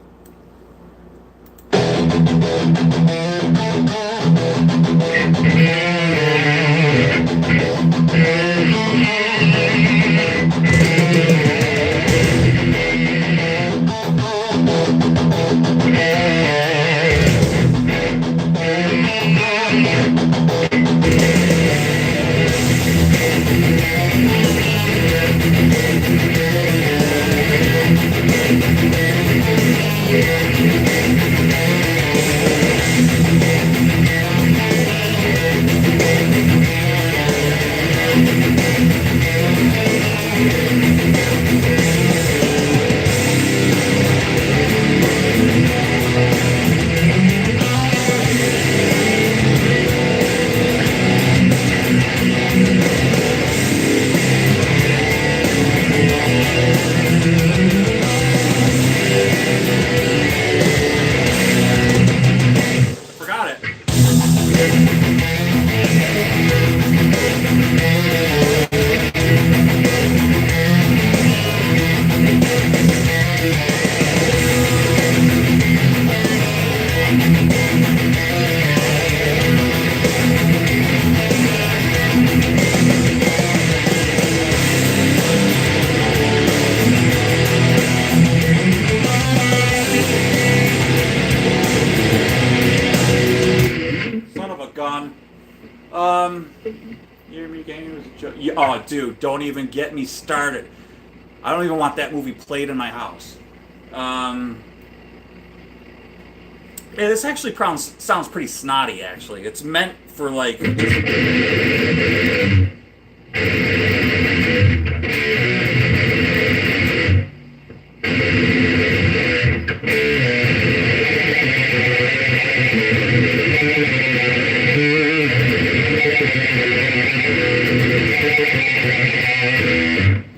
Oh, dude, don't even get me started. I don't even want that movie played in my house. Yeah, this actually sounds pretty snotty, actually. It's meant for, like...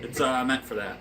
It's meant for that.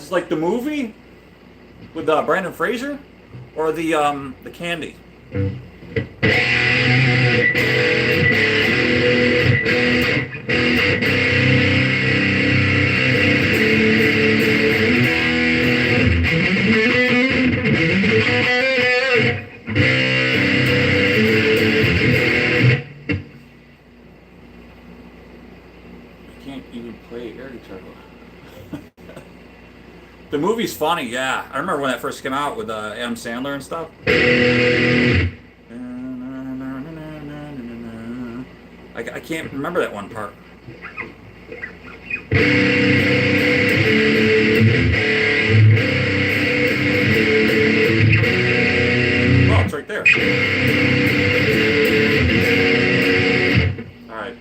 Lads, like the movie with Brandon Fraser, or the candy. I can't even play air guitar. The movie's funny, yeah. I remember when that first came out with Adam Sandler and stuff. I can't remember that one part. Oh, it's right there. All right.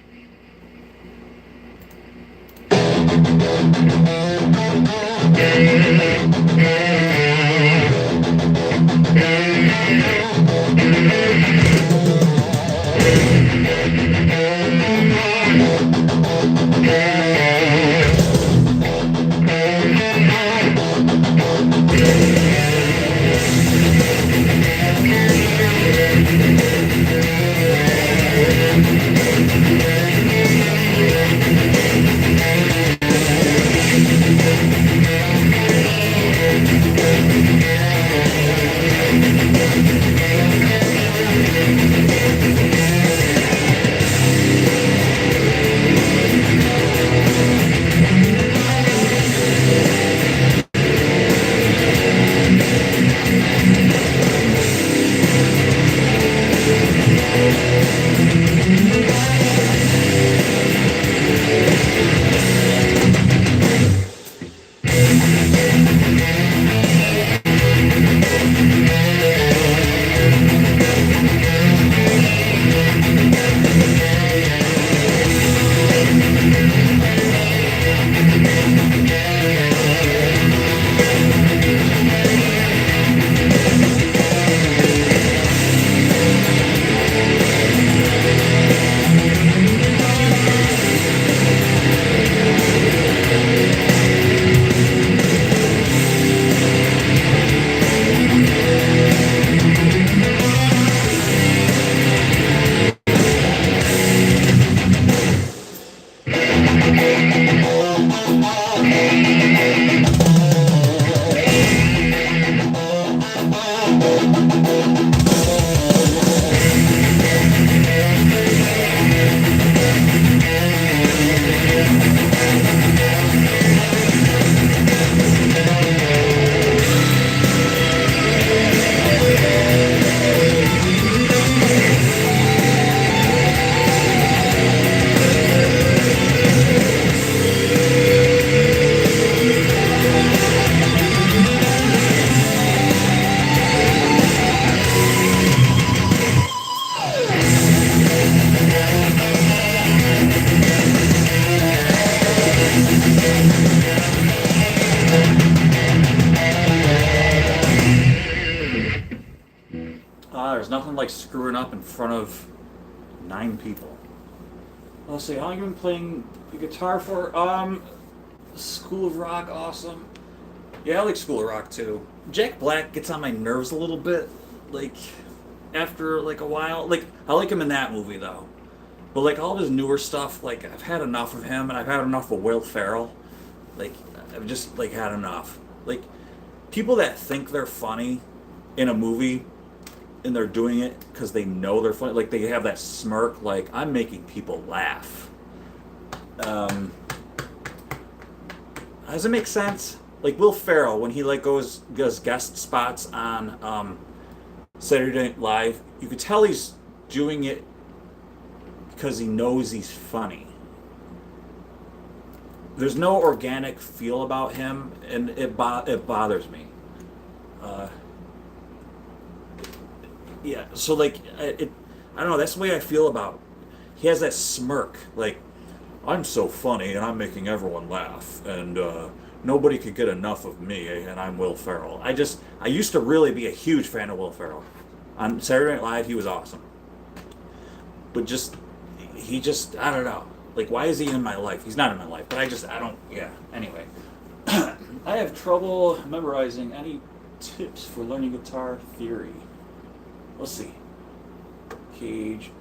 There's nothing like screwing up in front of 9 people. Let's see, how long have you been playing the guitar for? School of Rock, awesome. Yeah, I like School of Rock too. Jack Black gets on my nerves a little bit, like, after like a while. Like, I like him in that movie though. But like all of his newer stuff, like I've had enough of him, and I've had enough of Will Ferrell. Like, I've just like had enough. Like, people that think they're funny in a movie and they're doing it because they know they're funny, like they have that smirk, like I'm making people laugh. Does it make sense? Like Will Ferrell, when he like does guest spots on Saturday Night Live, you could tell he's doing it because he knows he's funny. There's no organic feel about him, and it bothers me. Yeah, so like I don't know. That's the way I feel about. He has that smirk, like I'm so funny and I'm making everyone laugh, and nobody could get enough of me, and I'm Will Ferrell. I used to really be a huge fan of Will Ferrell. On Saturday Night Live, he was awesome. But I don't know. Like, why is he in my life? He's not in my life, but I don't, yeah. Anyway. I have trouble memorizing. Any tips for learning guitar theory? Let's see. Cage.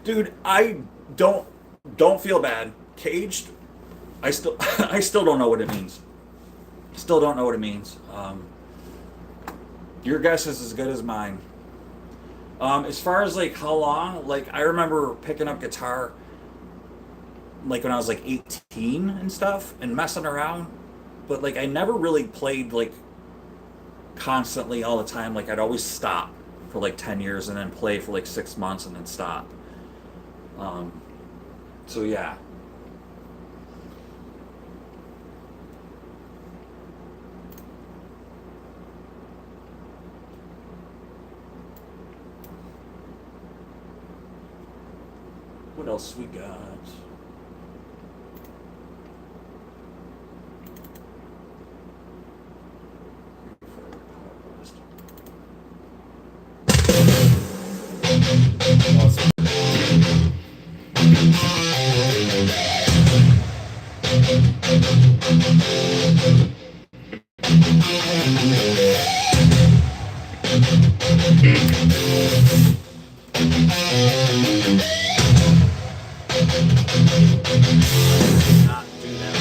Dude, I don't feel bad. Caged. I still I still don't know what it means. Still don't know what it means. Your guess is as good as mine. As far as like how long, like I remember picking up guitar like when I was like 18 and stuff and messing around, but like I never really played like constantly all the time. Like I'd always stop for like 10 years and then play for like 6 months and then stop. So yeah. What else we got? Awesome. Not do that.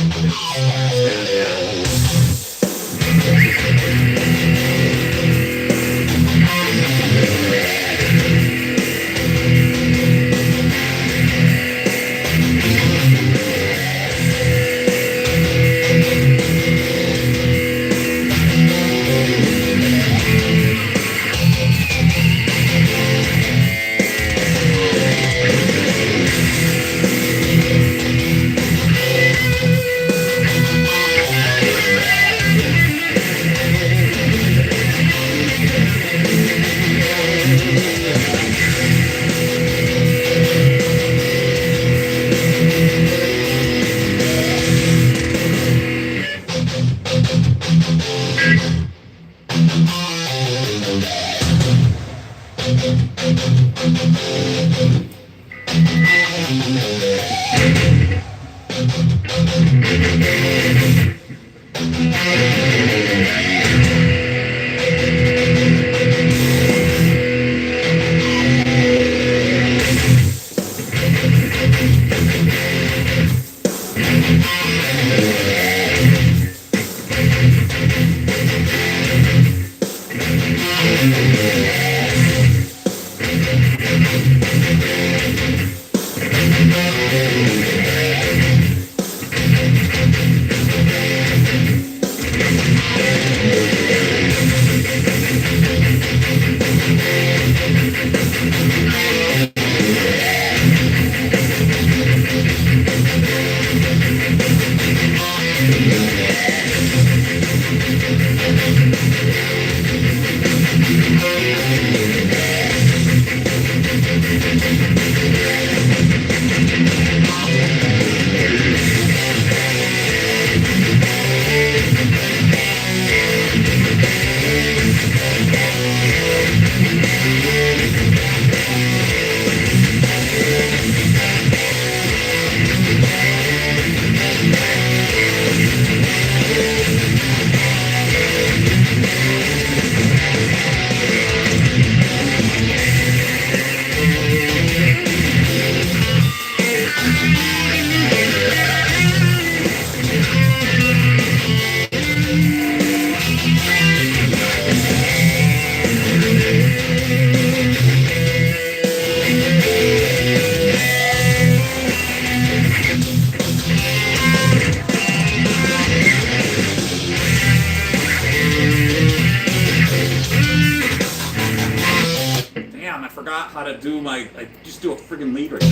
Damn, I forgot how to do my. I just do a friggin' lead right now.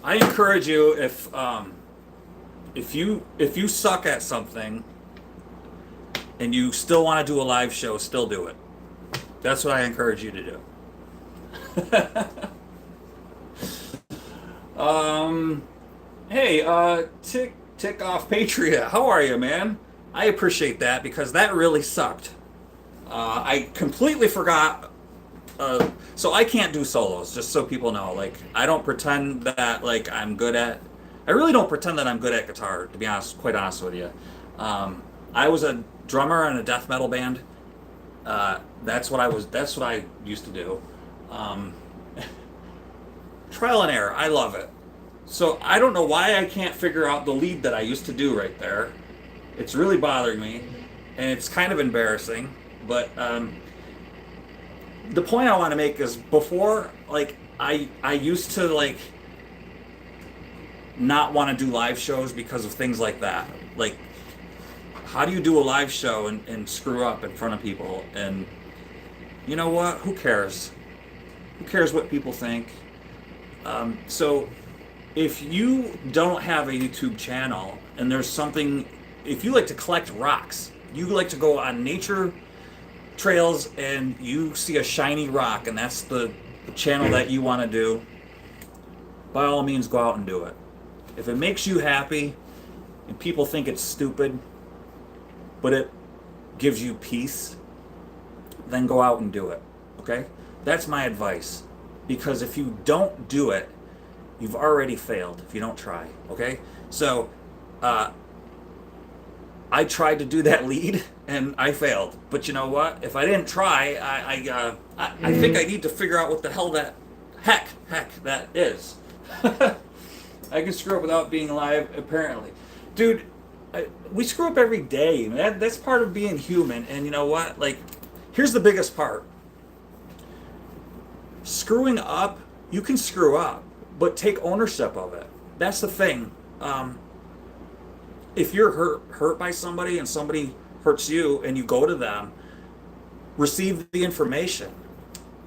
I encourage you, if you suck at something and you still want to do a live show, still do it. That's what I encourage you to do. Hey, tick off Patriot. How are you, man? I appreciate that because that really sucked. I completely forgot. So I can't do solos, just so people know. Like, I don't pretend that like I'm good at. I really don't pretend that I'm good at guitar, to be honest. Quite honest with you. I was a drummer in a death metal band. That's what I was. That's what I used to do. Trial and error. I love it. So I don't know why I can't figure out the lead that I used to do right there. It's really bothering me, and it's kind of embarrassing. But the point I want to make is before, like I used to like not want to do live shows because of things like that. Like, how do you do a live show and screw up in front of people? And you know what? Who cares? Who cares what people think? So if you don't have a YouTube channel and there's something, if you like to collect rocks, you like to go on nature trails and you see a shiny rock and that's the channel that you want to do, by all means go out and do it. If it makes you happy and people think it's stupid, but it gives you peace, then go out and do it. Okay? That's my advice. Because if you don't do it, you've already failed if you don't try. Okay? So, I tried to do that lead and I failed. But you know what? If I didn't try, I think I need to figure out what the hell that heck that is. I can screw up without being live, apparently. Dude, we screw up every day. That's part of being human. And you know what? Like, here's the biggest part. Screwing up, you can screw up, but take ownership of it. That's the thing. If you're hurt by somebody and somebody hurts you and you go to them, receive the information,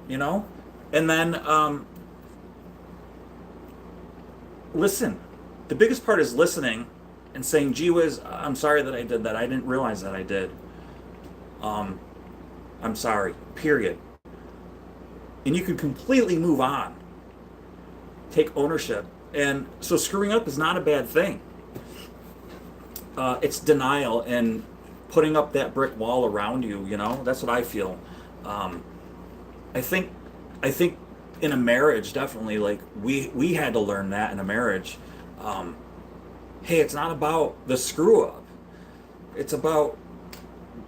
you know? And then listen. The biggest part is listening and saying, gee whiz, I'm sorry that I did that. I didn't realize that I did. I'm sorry, period. And you can completely move on. Take ownership. And so screwing up is not a bad thing. It's denial and putting up that brick wall around you, you know? That's what I feel. I think in a marriage, definitely, like, we had to learn that in a marriage. Hey, it's not about the screw up. It's about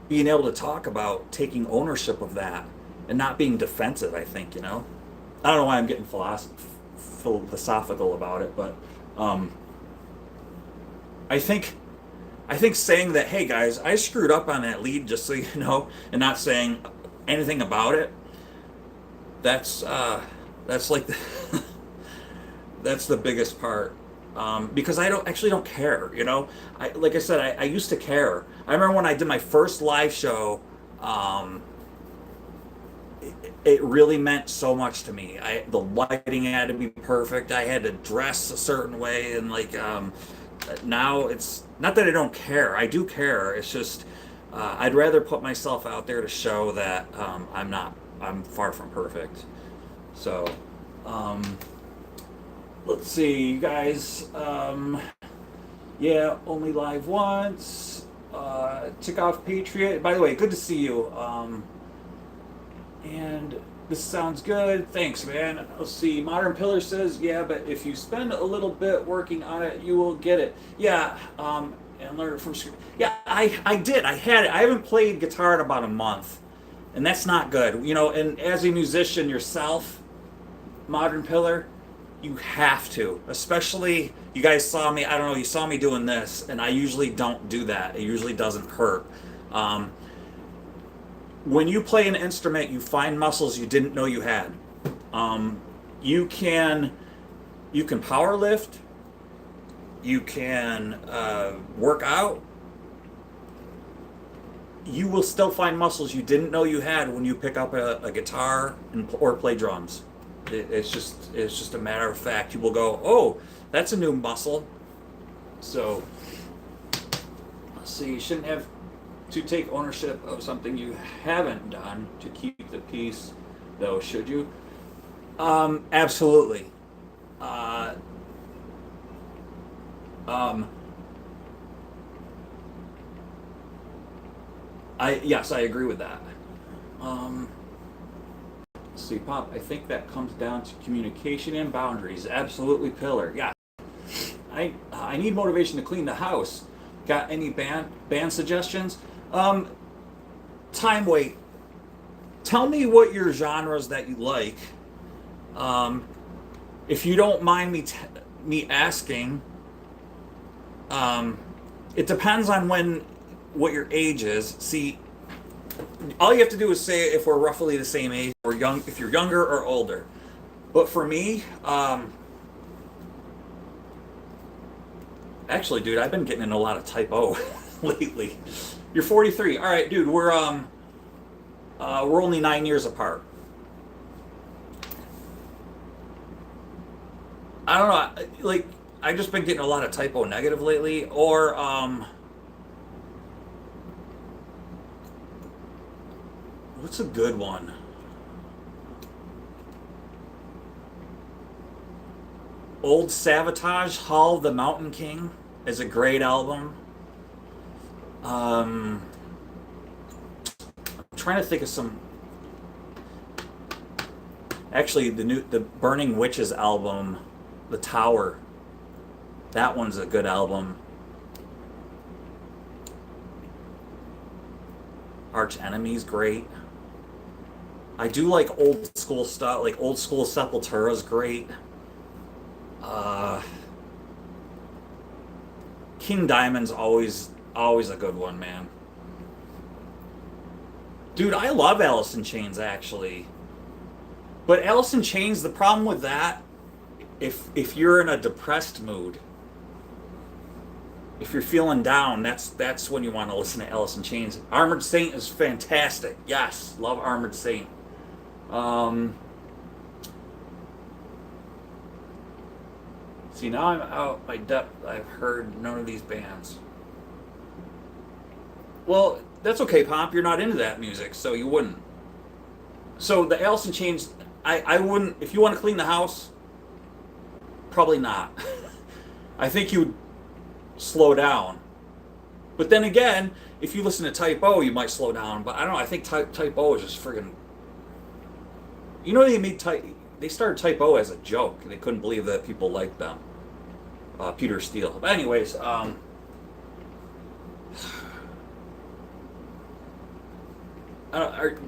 being able to talk about taking ownership of that and not being defensive, I think, you know? I don't know why I'm getting philosophical about it, but um, I think saying that, hey guys, I screwed up on that lead, just so you know, and not saying anything about it. That's like that's the biggest part. Because I don't care, you know. Like I said, I used to care. I remember when I did my first live show. It really meant so much to me. The lighting had to be perfect. I had to dress a certain way, and like now it's not that I don't care. I do care. It's just I'd rather put myself out there to show that I'm far from perfect. So let's see, you guys. Yeah, only live once. Took off Patriot. By the way, good to see you. And this sounds good. Thanks, man. Let's see. Modern Pillar says, yeah, but if you spend a little bit working on it, you will get it. Yeah, and learn it from scratch. Yeah, I did. I had it. I haven't played guitar in about a month, and that's not good. You know, and as a musician yourself, Modern Pillar, you have to. Especially, you guys saw me, I don't know, you saw me doing this, and I usually don't do that. It usually doesn't hurt. When you play an instrument, you find muscles you didn't know you had. Um, you can power lift, you can work out. You will still find muscles you didn't know you had when you pick up a guitar or play drums. It's just a matter of fact. You will go, oh, that's a new muscle. So let's see. You shouldn't have to take ownership of something you haven't done to keep the peace, though, should you? Absolutely. Uh, um, yes, I agree with that. Um, let's see, Pop. I think that comes down to communication and boundaries. Absolutely, Pillar. Yeah, I need motivation to clean the house. Got any band suggestions? Um, Time wait. Tell me what your genres that you like. Um, if you don't mind me asking, um, it depends on what your age is. See, all you have to do is say if we're roughly the same age, or young, if you're younger or older. But for me, actually, dude, I've been getting in a lot of typo lately. You're 43. All right, dude, we're only 9 years apart. I don't know, like I've just been getting a lot of typo negative lately, or what's a good one? Old Savatage, Hall the Mountain King is a great album. I'm trying to think of some. Actually, the Burning Witches album, The Tower. That one's a good album. Arch Enemy's great. I do like old school stuff, like old school Sepultura's great. Uh, King Diamond's always a good one, man. Dude, I love Alice in Chains actually. But Alice in Chains, the problem with that, if you're in a depressed mood, if you're feeling down, that's when you want to listen to Alice in Chains. Armored Saint is fantastic. Yes, love Armored Saint. Um, See, now I'm out my depth. I've heard none of these bands. Well, that's okay, Pomp. You're not into that music, so you wouldn't. So the Alice in Chains, I wouldn't. If you want to clean the house, probably not. I think you would slow down. But then again, if you listen to Type O, you might slow down. But I don't know. I think Type O is just friggin'. You know they started Type O as a joke. They couldn't believe that people liked them. Peter Steele. But anyways, I'm gonna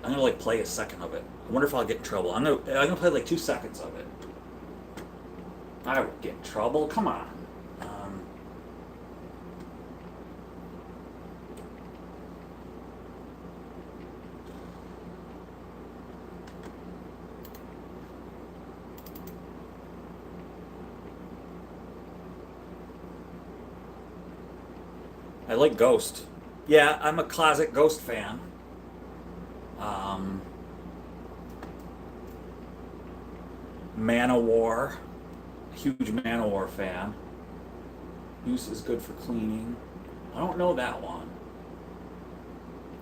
like play a second of it. I wonder if I'll get in trouble. I'm gonna play like 2 seconds of it. I would get in trouble. Come on. I like Ghost. Yeah, I'm a closet Ghost fan. Um, Manowar. Huge Manowar fan. Use is good for cleaning. I don't know that one.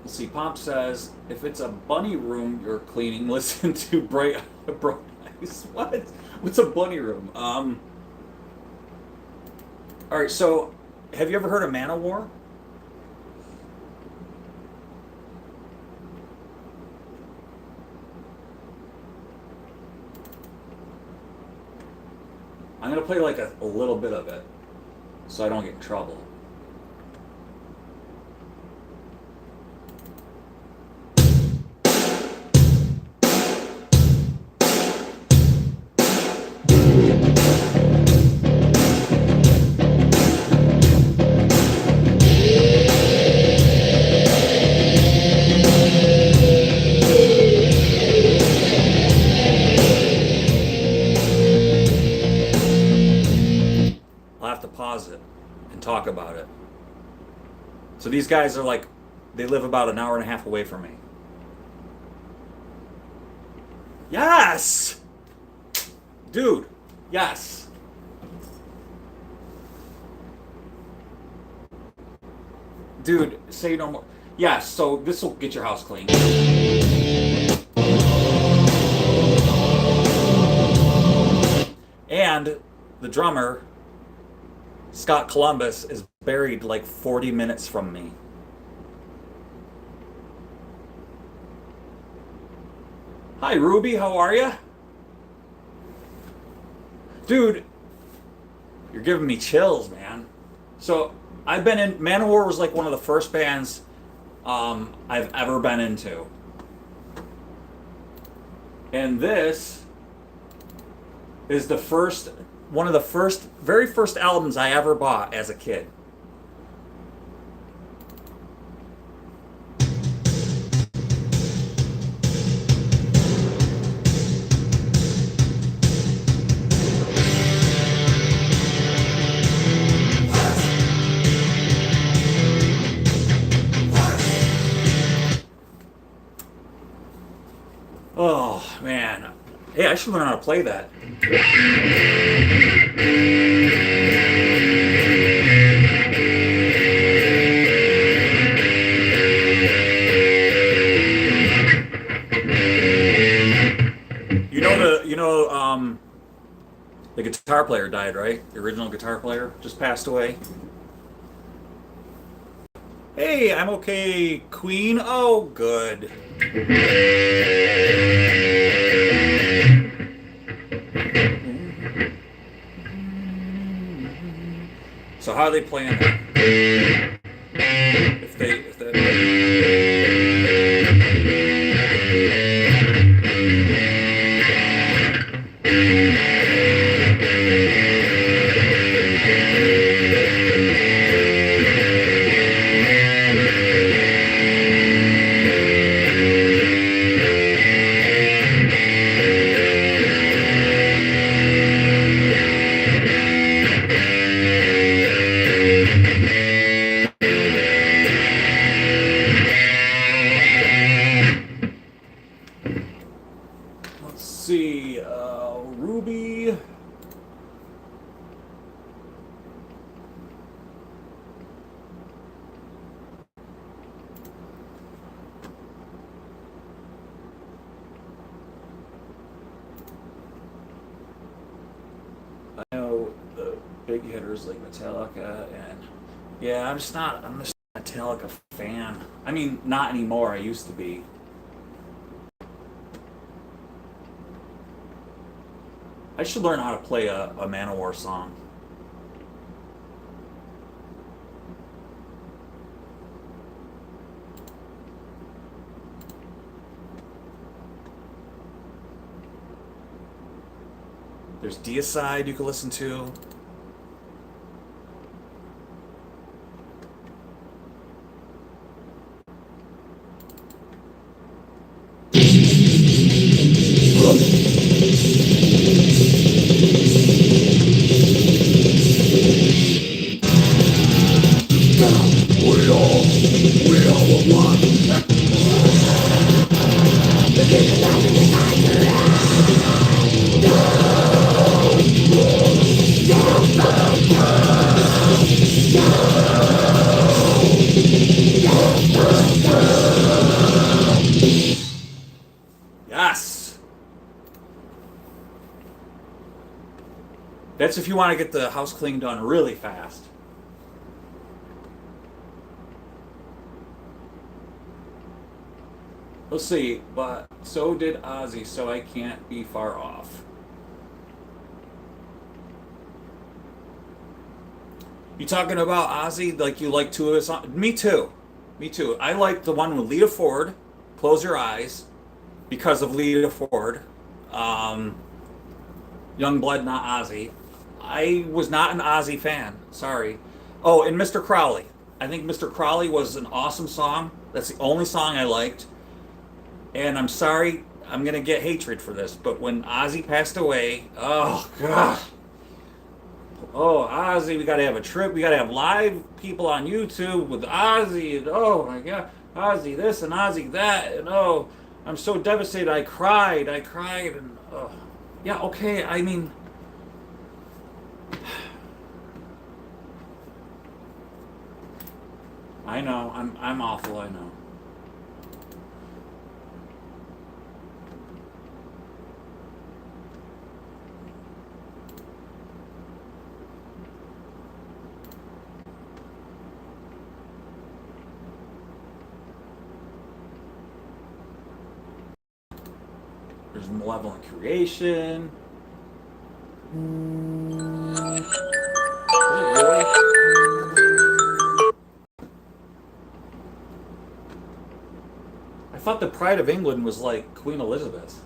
Let's see. Pomp says if it's a bunny room you're cleaning, listen to Bright Eyes. What? What's a bunny room? All right. So, have you ever heard of Manowar? I'm gonna play like a little bit of it, so I don't get in trouble. I'll have to pause it and talk about it. So these guys are like, they live about an hour and a half away from me. Yes! Dude, yes. Dude, say no more. Yes, so this will get your house clean. And the drummer, Scott Columbus, is buried like 40 minutes from me. Hi, Ruby, how are you? Dude, you're giving me chills, man. So, I've been in, Manowar was like one of the first bands I've ever been into. And this is the first, one of the first, very first albums I ever bought as a kid. Oh, man. Hey, I should learn how to play that. The guitar player died, right? The original guitar player just passed away. Hey, I'm okay, Queen. Oh, good. So how are they playing that? If they let's see, Ruby. I know the big hitters like Metallica, and yeah, I'm just not a Metallica fan. I mean, not anymore. I used to be. I should learn how to play a Manowar song. There's Deicide you can listen to. Yes! That's if you want to get the house clean done really fast. Let's see, but so did Ozzy, so I can't be far off. You talking about Ozzy? Like you like two of his songs? Me too. Me too. I like the one with Lita Ford, Close Your Eyes, because of Lita Ford. Young Blood, not Ozzy. I was not an Ozzy fan. Sorry. Oh, and Mr. Crowley. I think Mr. Crowley was an awesome song. That's the only song I liked. And I'm sorry, I'm gonna get hatred for this, but when Ozzy passed away, oh god, oh Ozzy, we gotta have a trip, we gotta have live people on YouTube with Ozzy, and oh my god, Ozzy this and Ozzy that, and oh, I'm so devastated. I cried, and oh, yeah, okay. I mean, I know, I'm awful. I know. There's Malevolent Creation. Is it really? I thought the Pride of England was like Queen Elizabeth.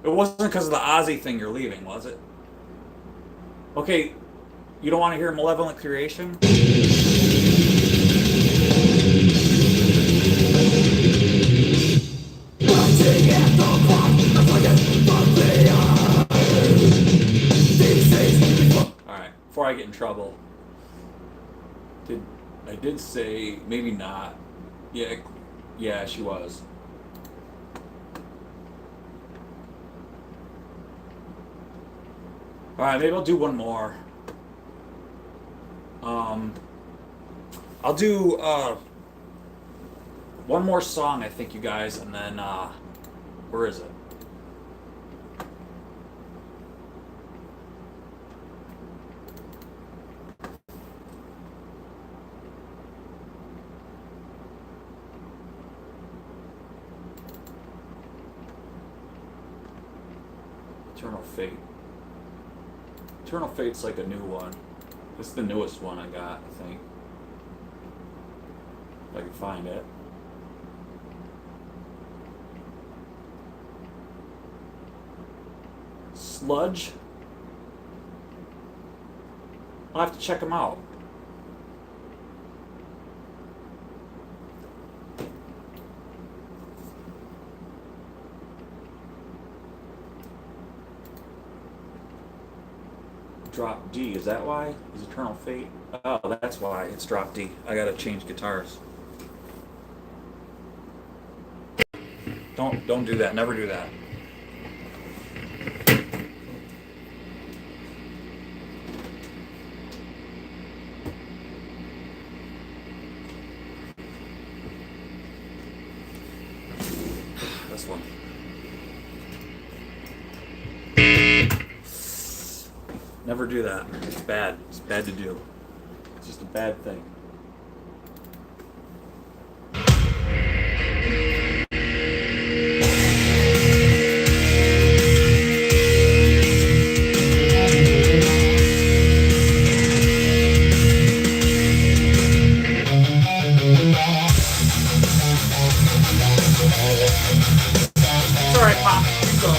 It wasn't because of the Ozzy thing you're leaving, was it? Okay, you don't want to hear Malevolent Creation? Alright, before I get in trouble. I did say maybe not. Yeah, she was. Alright, maybe I'll do one more. I'll do one more song, I think, you guys, and then where is it? Eternal Fate. Eternal Fate's like a new one. It's the newest one I got, I think. If I can find it. Sludge. I'll have to check them out. Drop D, is that why? Is Eternal Fate? Oh, that's why it's drop D. I gotta change guitars. Don't do that. Never do that. This one. Never do that. It's bad. It's bad to do. It's just a bad thing. It's alright, Pop. So,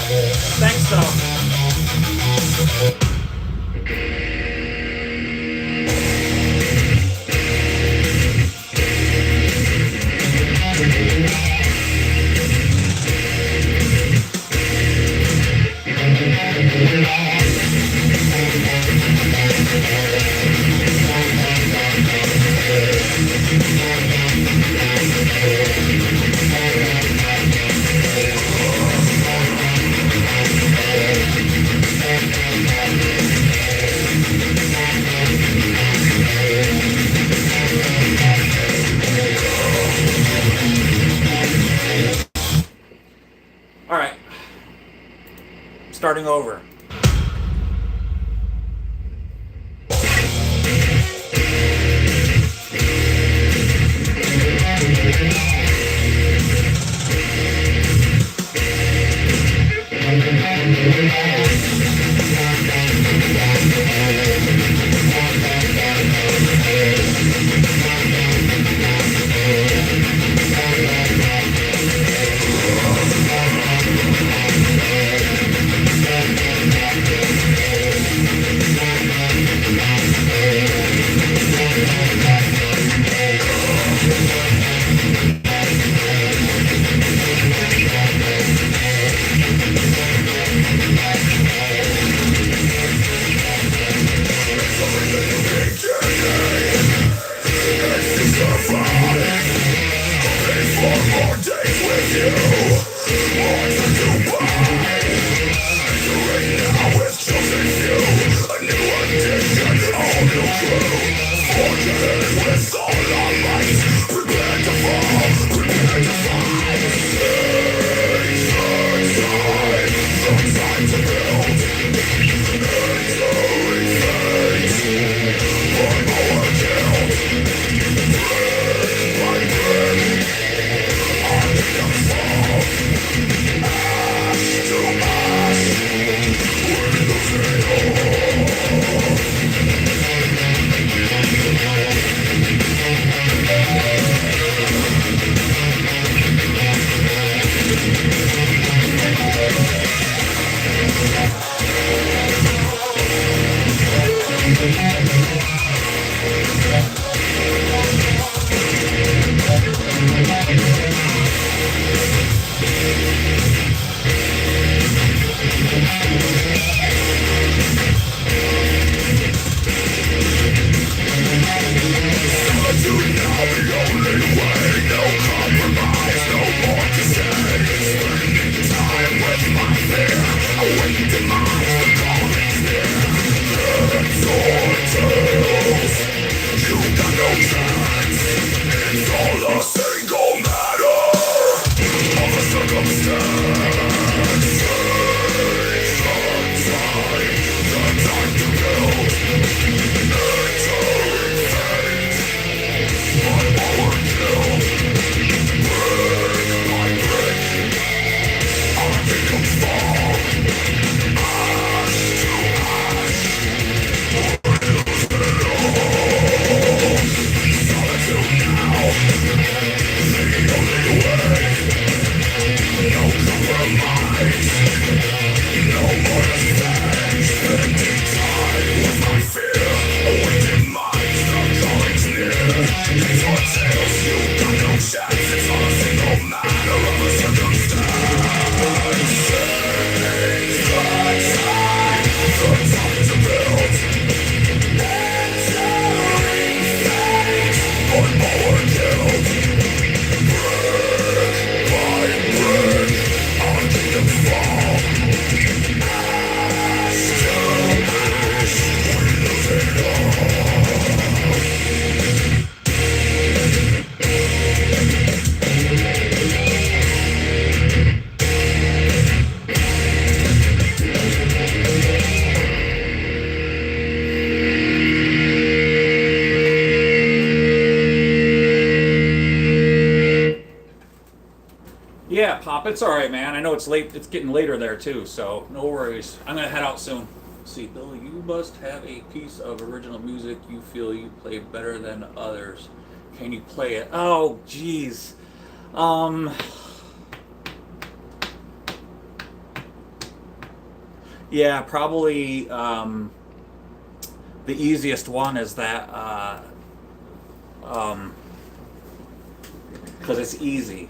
thanks, though. Alright. Starting over. Pop. It's all right, man. I know it's late. It's getting later there too, so no worries. I'm gonna head out soon. See, Bill, you must have a piece of original music you feel you play better than others. Can you play it? Oh, jeez. Yeah, probably. The easiest one is that. Because it's easy.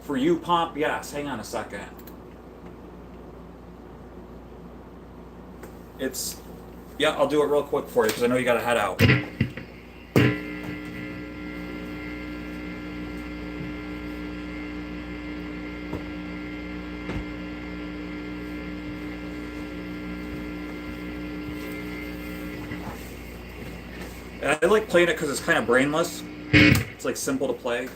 For you, Pomp, yes. Hang on a second. Yeah, I'll do it real quick for you because I know you got to head out. And I like playing it because it's kind of brainless. It's like simple to play.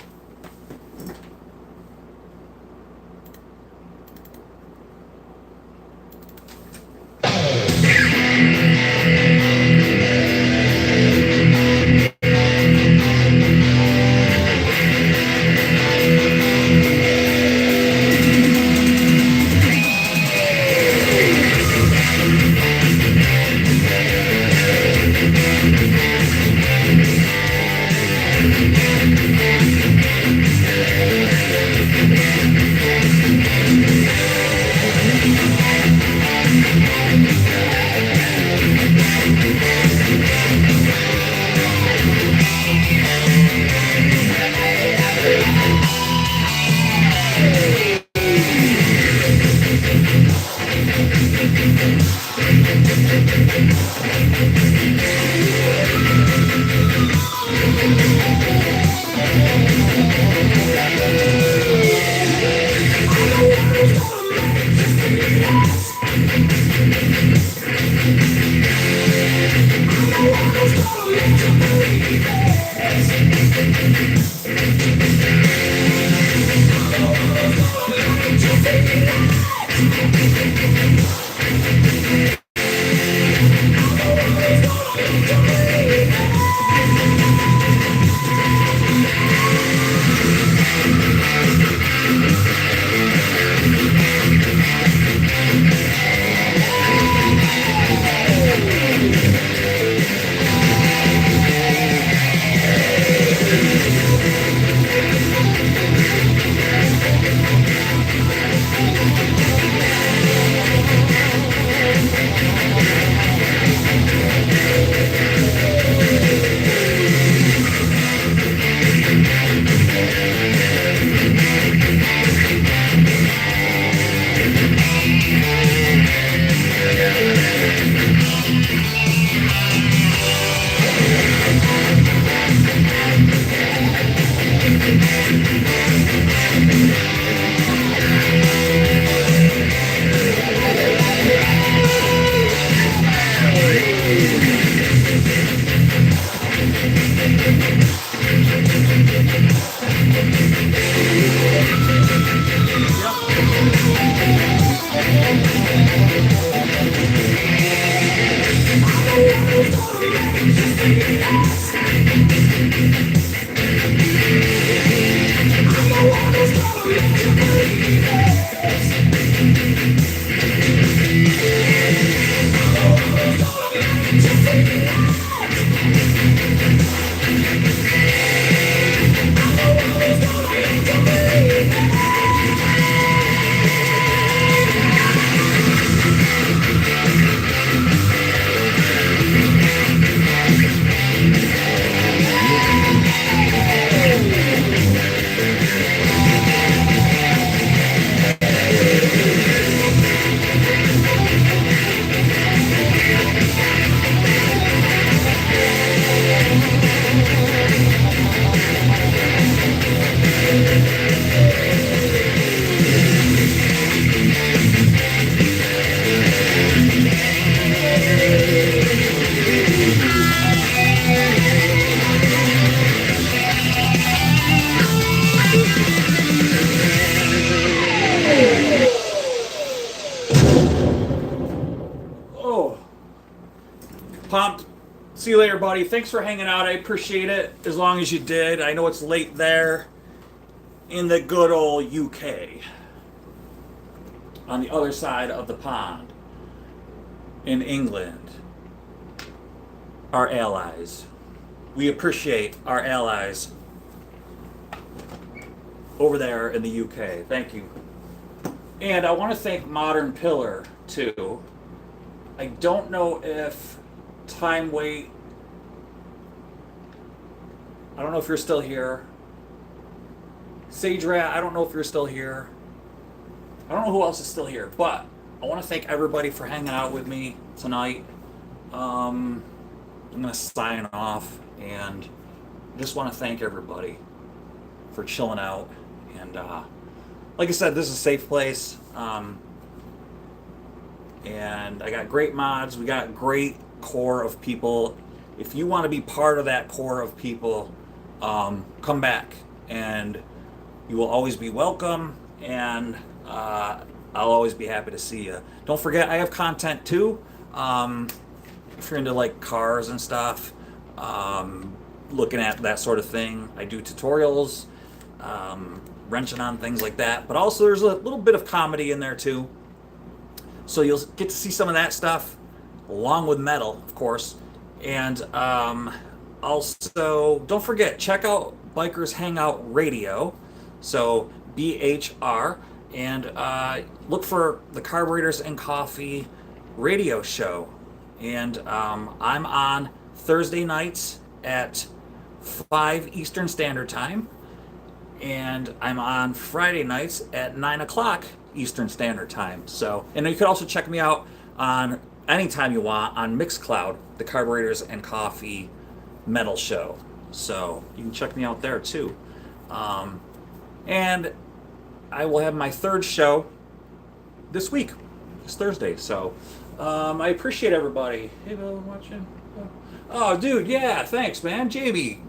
Pumped. See you later, buddy. Thanks for hanging out. I appreciate it as long as you did. I know it's late there. in the good old UK, on the other side of the pond, in England, our allies. We appreciate our allies over there in the UK. Thank you. And I want to thank Modern Pillar, too. I don't know if Time Wait, I don't know if you're still here. Sage Rat, I don't know if you're still here. I don't know who else is still here, but I want to thank everybody for hanging out with me tonight. I'm going to sign off and just want to thank everybody for chilling out. And like I said, this is a safe place. And I got great mods. We got great core of people. If you want to be part of that core of people, come back. And you will always be welcome. And I'll always be happy to see you. Don't forget, I have content too. If you're into like cars and stuff, looking at that sort of thing, I do tutorials, wrenching on things like that. But also there's a little bit of comedy in there too. So you'll get to see some of that stuff, along with metal, of course. And also, don't forget, check out Bikers Hangout Radio. So BHR. And look for the Carburetors and Coffee radio show. And I'm on Thursday nights at 5 Eastern Standard Time. And I'm on Friday nights at 9 o'clock Eastern Standard Time. So, and you can also check me out on anytime you want on Mixcloud, the Carburetors and Coffee metal show. So you can check me out there too. And I will have my third show this week, this Thursday. So I appreciate everybody. Hey, Bill, watching? Oh, dude, yeah, thanks, man. Jamie,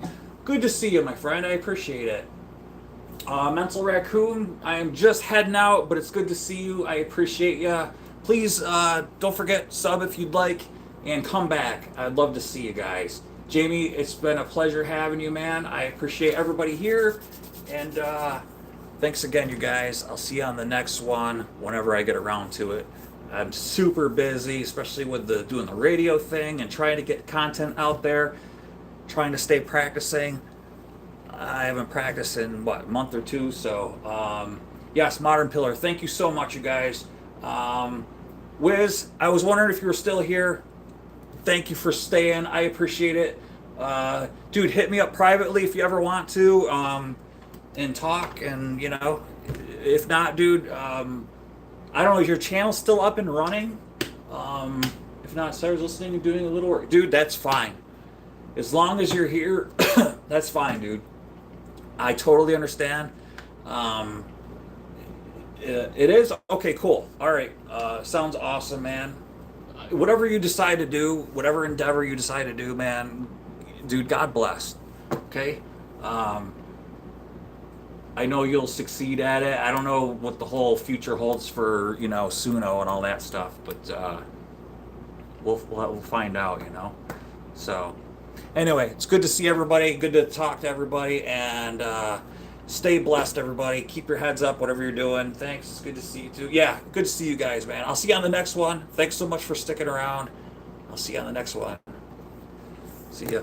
good to see you, my friend. I appreciate it. Mental Raccoon, I am just heading out, but it's good to see you. I appreciate you. Please don't forget, sub if you'd like, and come back. I'd love to see you guys. Jamie, it's been a pleasure having you, man. I appreciate everybody here. And thanks again, you guys. I'll see you on the next one whenever I get around to it. I'm super busy, especially with doing the radio thing and trying to get content out there, trying to stay practicing. I haven't practiced in, a month or two, so yes, Modern Pillar, thank you so much, you guys. Wiz, I was wondering if you were still here. Thank you for staying. I appreciate it. Dude, hit me up privately if you ever want to, and talk, and, you know, if not, dude, I don't know, is your channel still up and running? If not, Sarah's listening and doing a little work. Dude, that's fine. As long as you're here, that's fine, dude. I totally understand. It is? Okay, cool. All right. Sounds awesome, man. Whatever you decide to do, whatever endeavor you decide to do, man, dude, God bless. Okay? I know you'll succeed at it. I don't know what the whole future holds for, you know, Suno and all that stuff, but we'll find out, you know. So, anyway, it's good to see everybody. Good to talk to everybody, and stay blessed, everybody. Keep your heads up, whatever you're doing. Thanks. It's good to see you too. Yeah, good to see you guys, man. I'll see you on the next one. Thanks so much for sticking around. I'll see you on the next one. See ya.